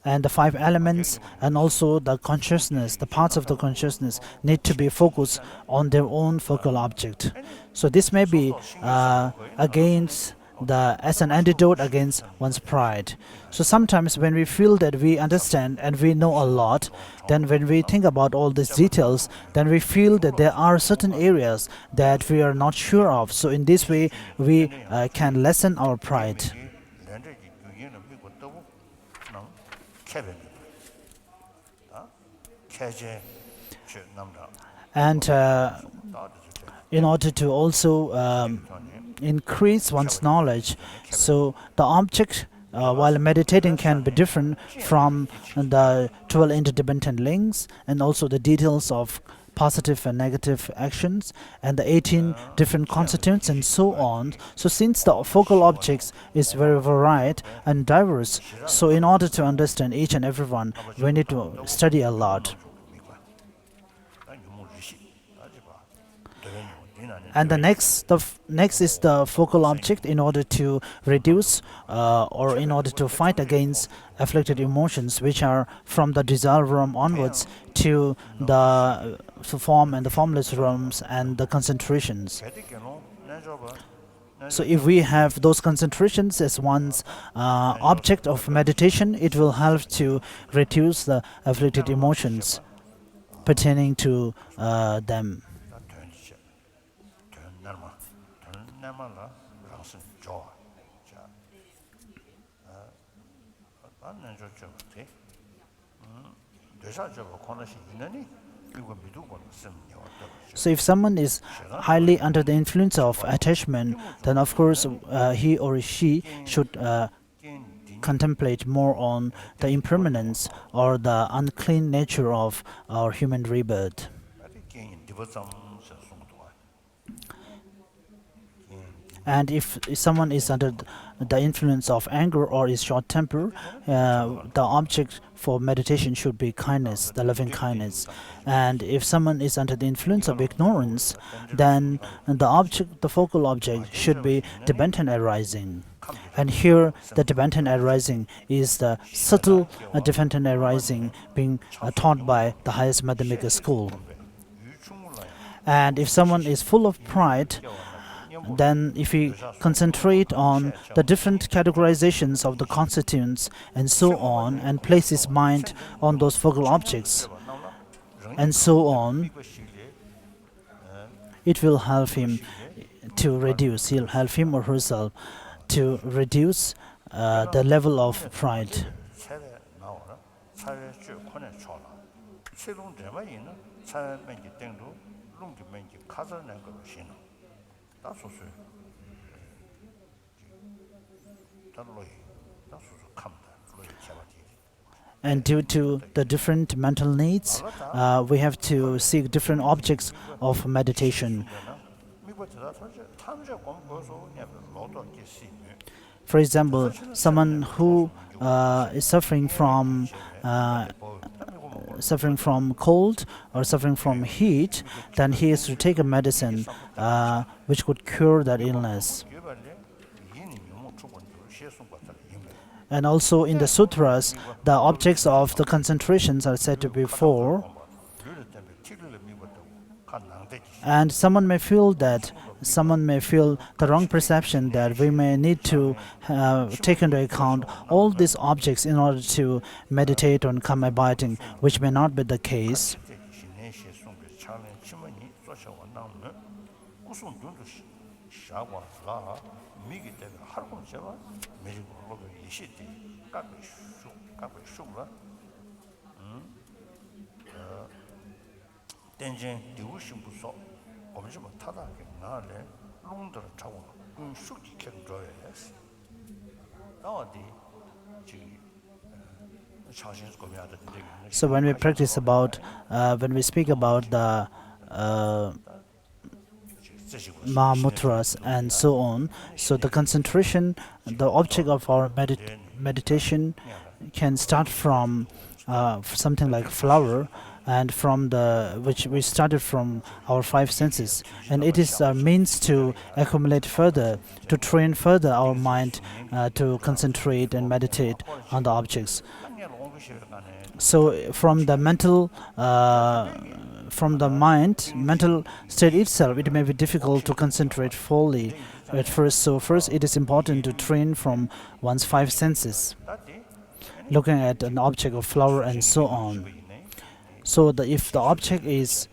And the 5 elements and also the consciousness, the parts of the consciousness need to be focused on their own focal object. So this may be against as an antidote against one's pride. So sometimes when we feel that we understand and we know a lot, then when we think about all these details, then we feel that there are certain areas that we are not sure of. So in this way, we can lessen our pride. And in order to also increase one's knowledge, so the object while meditating can be different from the 12 interdependent links and also the details of positive and negative actions and the 18 different constituents and so on. So since the focal objects is very varied and diverse, so in order to understand each and every one, we need to study a lot. And the next is the focal object in order to reduce or in order to fight against afflicted emotions, which are from the desire realm onwards to the form and the formless realms and the concentrations. So if we have those concentrations as one's object of meditation, it will help to reduce the afflicted emotions pertaining to them. So if someone is highly under the influence of attachment, then of course he or she should contemplate more on the impermanence or the unclean nature of our human rebirth. And if someone is under the influence of anger or is short temper, the object for meditation should be kindness, the loving kindness. And if someone is under the influence of ignorance, then the focal object should be Tibetan arising. And here, the Tibetan arising is the subtle Tibetan arising being taught by the highest mathematical school. And if someone is full of pride, then if we concentrate on the different categorizations of the constituents and so on, and place his mind on those focal objects and so on, it will help him to reduce, he'll help him or herself to reduce the level of pride. And due to the different mental needs, we have to seek different objects of meditation. For example, someone who is suffering from cold or suffering from heat, then he has to take a medicine which could cure that illness. And also in the sutras, the objects of the concentrations are said to be 4. And someone may feel the wrong perception that we may need to take into account all these objects in order to meditate on karma abiding, which may not be the case. So when we practice about, when we speak about the Mahamudras and so on, so the concentration, the object of our meditation can start from something like flower, and from the which we started from our five senses, and it is a means to accumulate further, to train further our mind to concentrate and meditate on the objects. So from the mental from the mind mental state itself, it may be difficult to concentrate fully at first. So first it is important to train from one's five senses, looking at an object of flower and so on. So if the object is,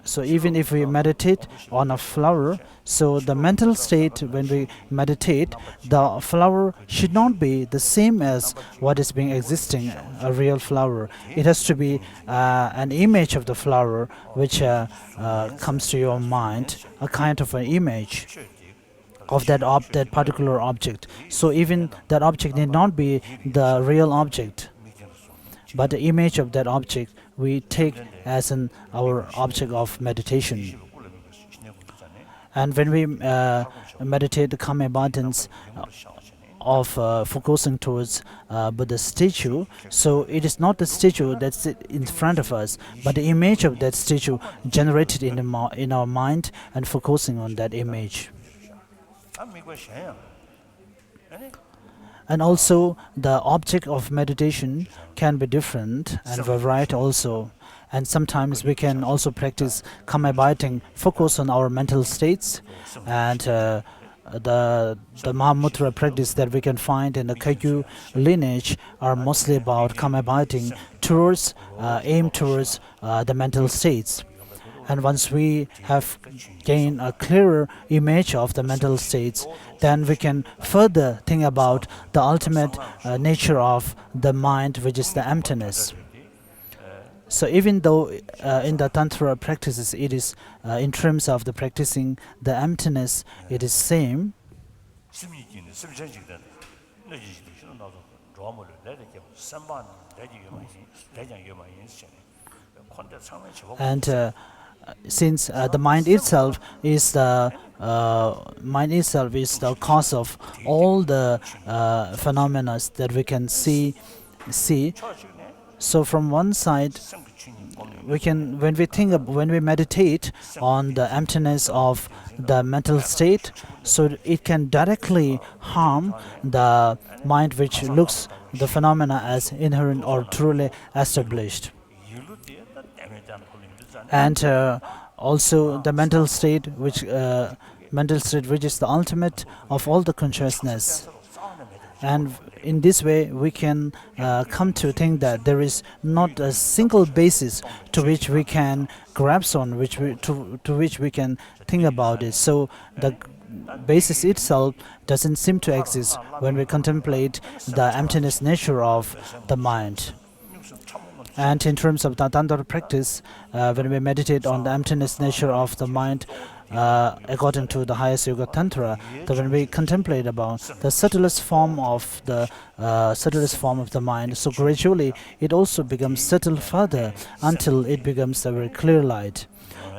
so even if we meditate on a flower, so the mental state when we meditate, the flower should not be the same as what is being existing, a real flower. It has to be an image of the flower which comes to your mind, a kind of an image of that particular object. So even that object need not be the real object, but the image of that object we take as our object of meditation. And when we meditate the calm abundance of focusing towards Buddha's statue, so it is not the statue that's in front of us, but the image of that statue generated in our mind and focusing on that image. And also the object of meditation can be different and varied also. And sometimes we can also practice calm abiding, focus on our mental states, and the Mahamudra practice that we can find in the Kagyu lineage are mostly about calm abiding towards, aim towards the mental states. And once we have gained a clearer image of the mental states, then we can further think about the ultimate nature of the mind, which is the emptiness. So even though in the Tantra practices it is in terms of the practicing the emptiness, it is same. And since the mind itself is the cause of all the phenomena that we can see. So from one side, we can, when we meditate on the emptiness of the mental state, so it can directly harm the mind which looks the phenomena as inherent or truly established. And also the mental state which is the ultimate of all the consciousness. And in this way we can come to think that there is not a single basis to which we can grasp on, to which we can think about it. So the basis itself doesn't seem to exist when we contemplate the emptiness nature of the mind. And in terms of the Tantra practice, when we meditate on the emptiness nature of the mind, according to the highest Yoga Tantra, that when we contemplate about the subtlest form of the mind, so gradually it also becomes subtle further until it becomes a very clear light.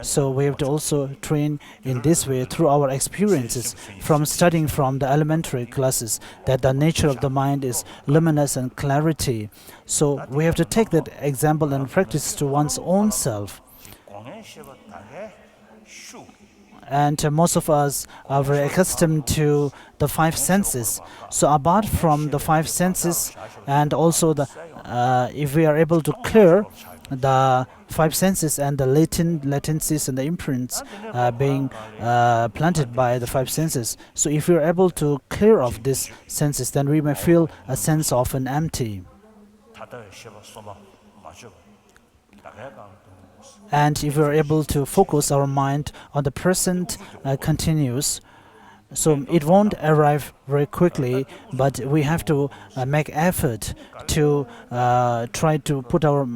So we have to also train in this way through our experiences from studying from the elementary classes that the nature of the mind is luminous and clarity. So we have to take that example and practice to one's own self. And most of us are very accustomed to the five senses. So apart from the five senses, and also if we are able to clear the five senses and the latencies and the imprints being planted by the five senses. So if we are able to clear off these senses, then we may feel a sense of an empty. And if we are able to focus our mind on the present continuous, so it won't arrive very quickly, but we have to make effort to try to put our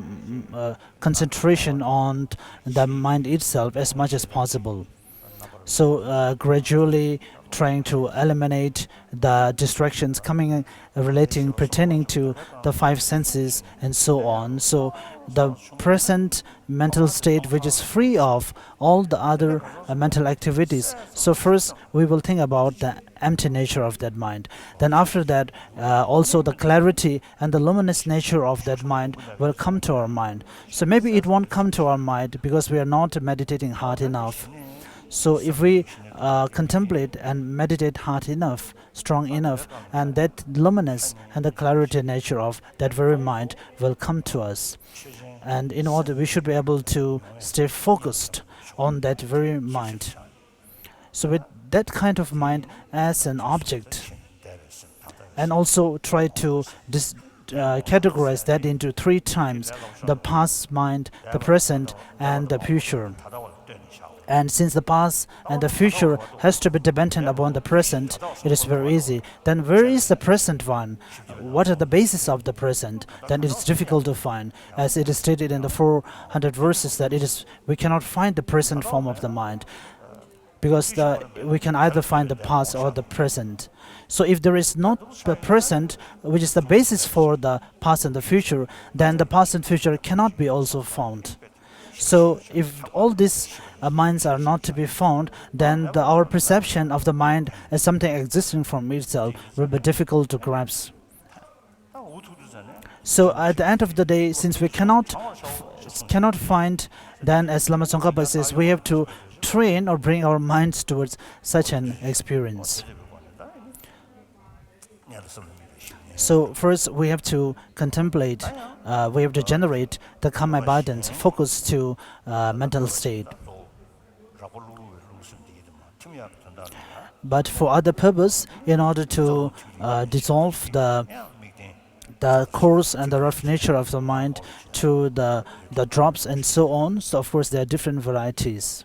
concentration on the mind itself as much as possible. So gradually trying to eliminate the distractions coming, relating, pertaining to the five senses and so on. So the present mental state which is free of all the other mental activities. So first we will think about the empty nature of that mind. Then after that, also the clarity and the luminous nature of that mind will come to our mind. So maybe it won't come to our mind because we are not meditating hard enough. So if we contemplate and meditate hard enough, strong enough, and that luminous and the clarity nature of that very mind will come to us. And in order, we should be able to stay focused on that very mind. So with that kind of mind as an object, and also try to categorize that into three times: the past mind, the present, and the future. And since the past and the future has to be dependent upon the present, it is very easy. Then where is the present one? What are the basis of the present? Then it is difficult to find. As it is stated in the 400 verses that we cannot find the present form of the mind, because we can either find the past or the present. So if there is not the present, which is the basis for the past and the future, then the past and future cannot be also found. So if all these minds are not to be found, then our perception of the mind as something existing from itself will be difficult to grasp. So at the end of the day, since we cannot find, then as Lama Tsongkhapa says, we have to train or bring our minds towards such an experience. So first we have to contemplate, we have to generate the calm abundance, focus to mental state. But for other purpose, in order to dissolve the coarse and the rough nature of the mind to the drops and so on, so of course there are different varieties.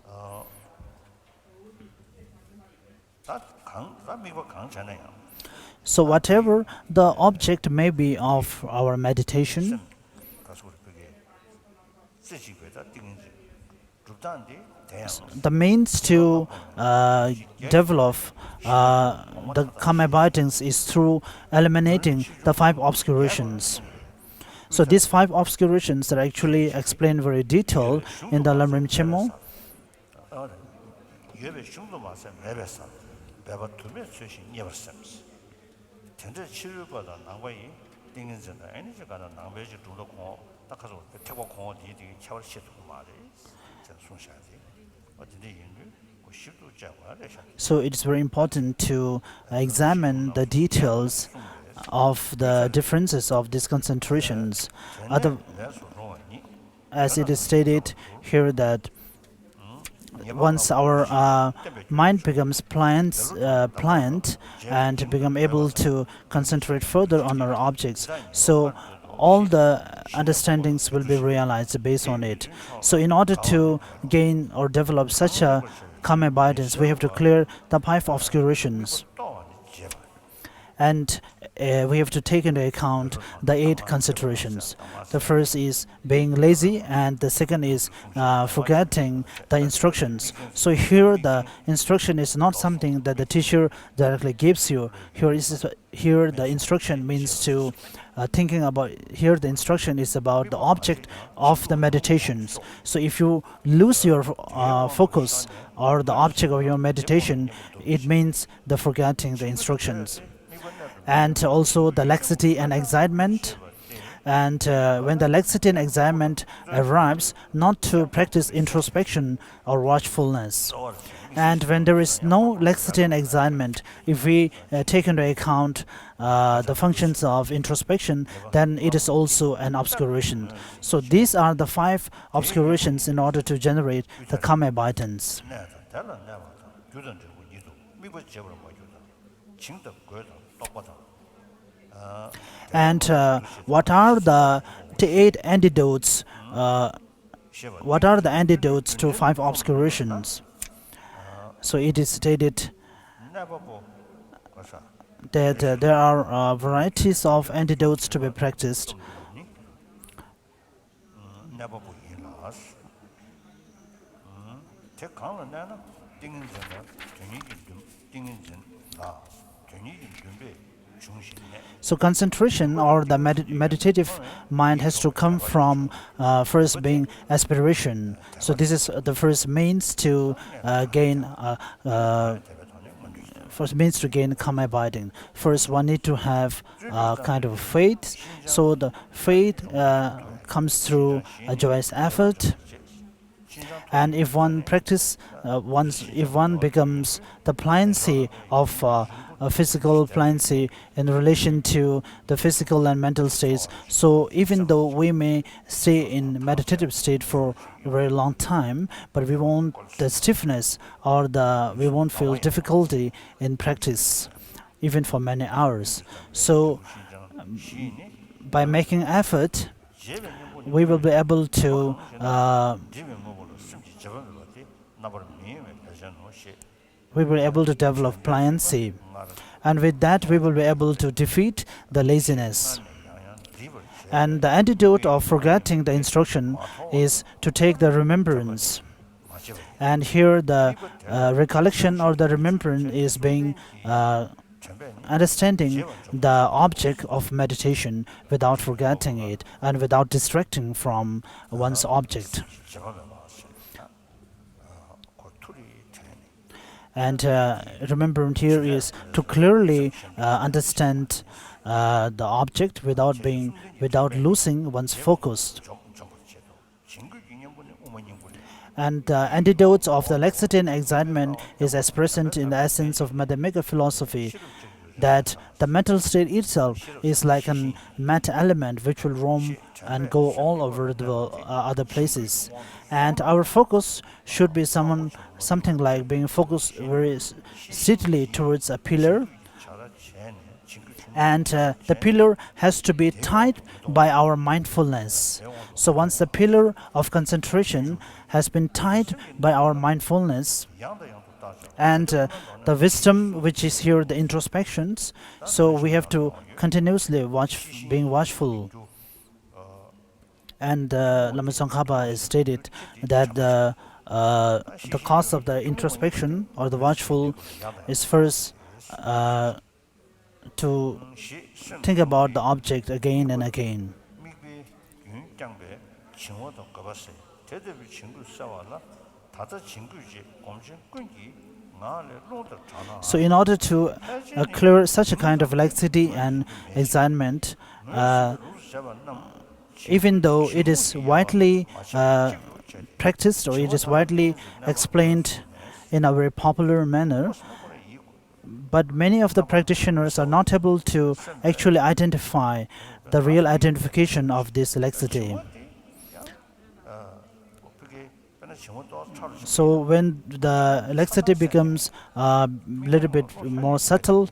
So whatever the object may be of our meditation, the means to develop the calm abidance is through eliminating the five obscurations. So these five obscurations are actually explained very detailed in the Lam Rim Chemo. So it's very important to examine the details of the differences of these concentrations. As it is stated here that once our mind becomes pliant and become able to concentrate further on our objects, so all the understandings will be realized based on it. So in order to gain or develop such a calm abidance, we have to clear the five obscurations. And we have to take into account the 8 considerations. The first is being lazy, and the second is forgetting the instructions. So here the instruction is not something that the teacher directly gives you. Here the instruction means to thinking about, here the instruction is about the object of the meditations. So if you lose your focus or the object of your meditation, it means the forgetting the instructions. And also the laxity and excitement. And when the laxity and excitement arrives, not to practice introspection or watchfulness. And when there is no laxity and excitement, if we take into account the functions of introspection, then it is also an obscuration. So these are the 5 obscurations in order to generate the calm abidance. And what are the 8 antidotes? What are the antidotes to 5 obscurations? So it is stated that there are varieties of antidotes to be practiced. So concentration or the meditative mind has to come from first being aspiration. So this is the first means to gain calm abiding. First, one need to have kind of faith. So the faith comes through a joyous effort. And if one if one becomes the pliancy of a physical pliancy in relation to the physical and mental states, so even though we may stay in meditative state for a very long time, but we won't the stiffness or we won't feel difficulty in practice, even for many hours. So by making effort, we will be able to develop pliancy, and with that we will be able to defeat the laziness. And the antidote of forgetting the instruction is to take the remembrance. And here the recollection or the remembrance is being understanding the object of meditation without forgetting it and without distracting from one's object. And remembrance here is to clearly understand the object without losing one's focus. And the antidotes of the laxity and excitement is as present in the essence of mathematical philosophy, that the mental state itself is like a matter element which will roam and go all over the other places. And our focus should be something like being focused very steadily towards a pillar. And the pillar has to be tied by our mindfulness. So once the pillar of concentration has been tied by our mindfulness, and the wisdom, which is here the introspections, so we have to continuously being watchful. And Lama Tsongkhapa has stated that the cause of the introspection or the watchful is first to think about the object again and again. So in order to clear such a kind of laxity and excitement, even though it is widely practiced or it is widely explained in a very popular manner, but many of the practitioners are not able to actually identify the real identification of this laxity. So when the laxity becomes a little bit more subtle,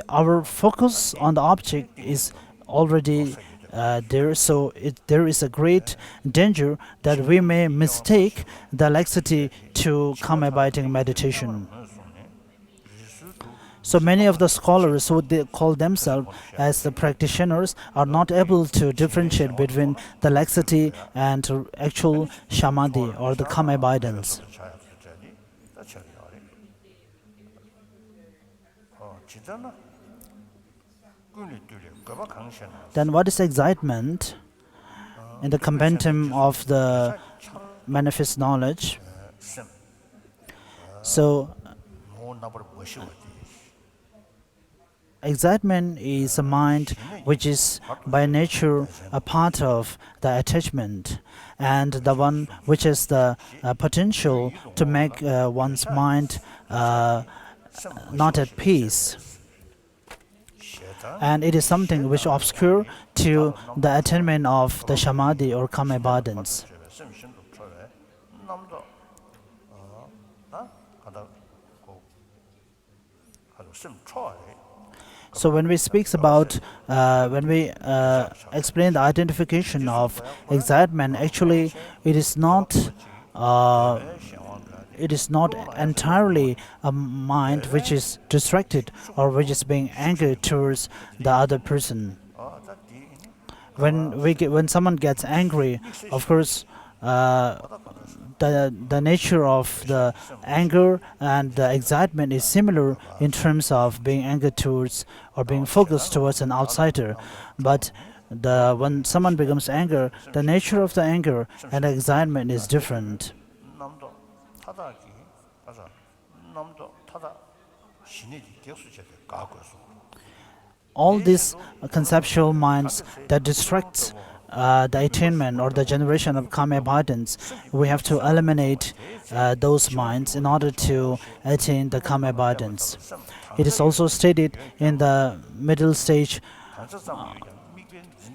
our focus on the object is already there. So there is a great danger that we may mistake the laxity to calm abiding meditation. So many of the scholars who they call themselves as the practitioners are not able to differentiate between the laxity and actual samadhi or the calm abidance. Then what is excitement? In the compendium of the manifest knowledge, so excitement is a mind which is by nature a part of the attachment, and the one which has the potential to make one's mind not at peace. And it is something which obscure to the attainment of the samadhi or calm abidance. So when we speak about, when we explain the identification of excitement, actually it is not entirely a mind which is distracted or which is being angry towards the other person. When someone gets angry, of course, the nature of the anger and the excitement is similar in terms of being angered towards or being focused towards an outsider, but when someone becomes anger, the nature of the anger and excitement is different. 남도 타다기 가서 남도 타다 신이 격수제 가고서 All these conceptual minds that distract the attainment or the generation of karma abundance, we have to eliminate those minds in order to attain the karma abundance. It is also stated in the middle stage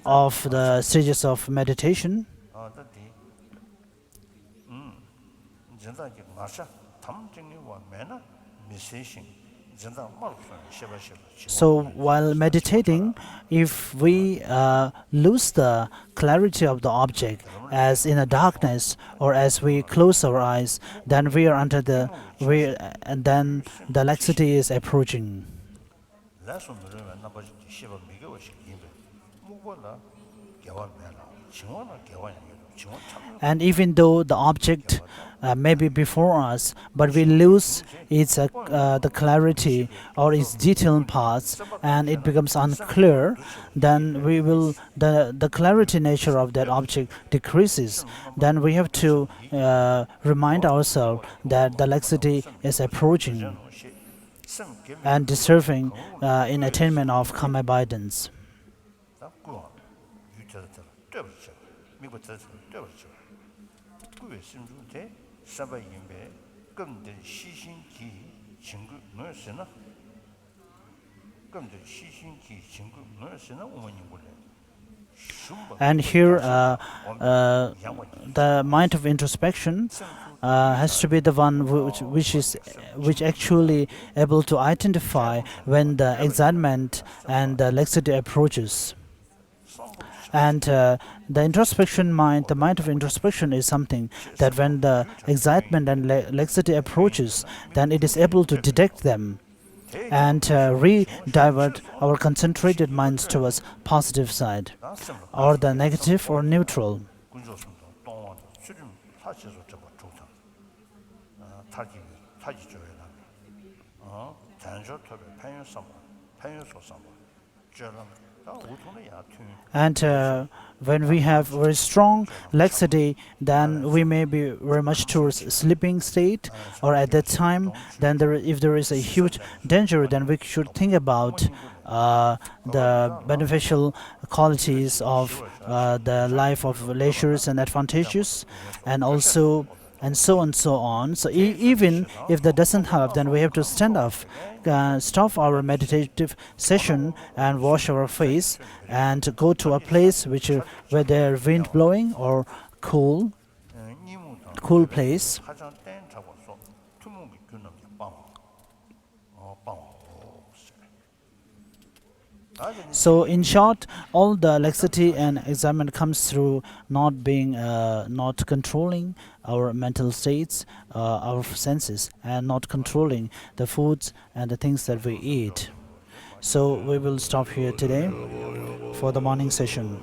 of the stages of meditation. So while meditating, if we lose the clarity of the object as in a darkness or as we close our eyes, then we are under and then the laxity is approaching. And even though the object may be before us, but we lose its the clarity or its detailed parts, and it becomes unclear, then we will the clarity nature of that object decreases. Then we have to remind ourselves that the laxity is approaching and deserving in attainment of karma abundance. And here the mind of introspection has to be the one which actually able to identify when the excitement and the laxity approaches. And the introspection mind, the mind of introspection is something that when the excitement and laxity approaches, then it is able to detect them and re-divert our concentrated minds towards positive side or the negative or neutral. And when we have very strong laxity, then we may be very much towards sleeping state, or at that time, then if there is a huge danger, then we should think about the beneficial qualities of the life of leisures and advantages, and also and so on, so on. So even if that doesn't help, then we have to stand up, stop our meditative session and wash our face and go to a place where there is wind blowing or cool place. So in short, all the laxity and excitement comes through not controlling our mental states, our senses, and not controlling the foods and the things that we eat. So we will stop here today for the morning session.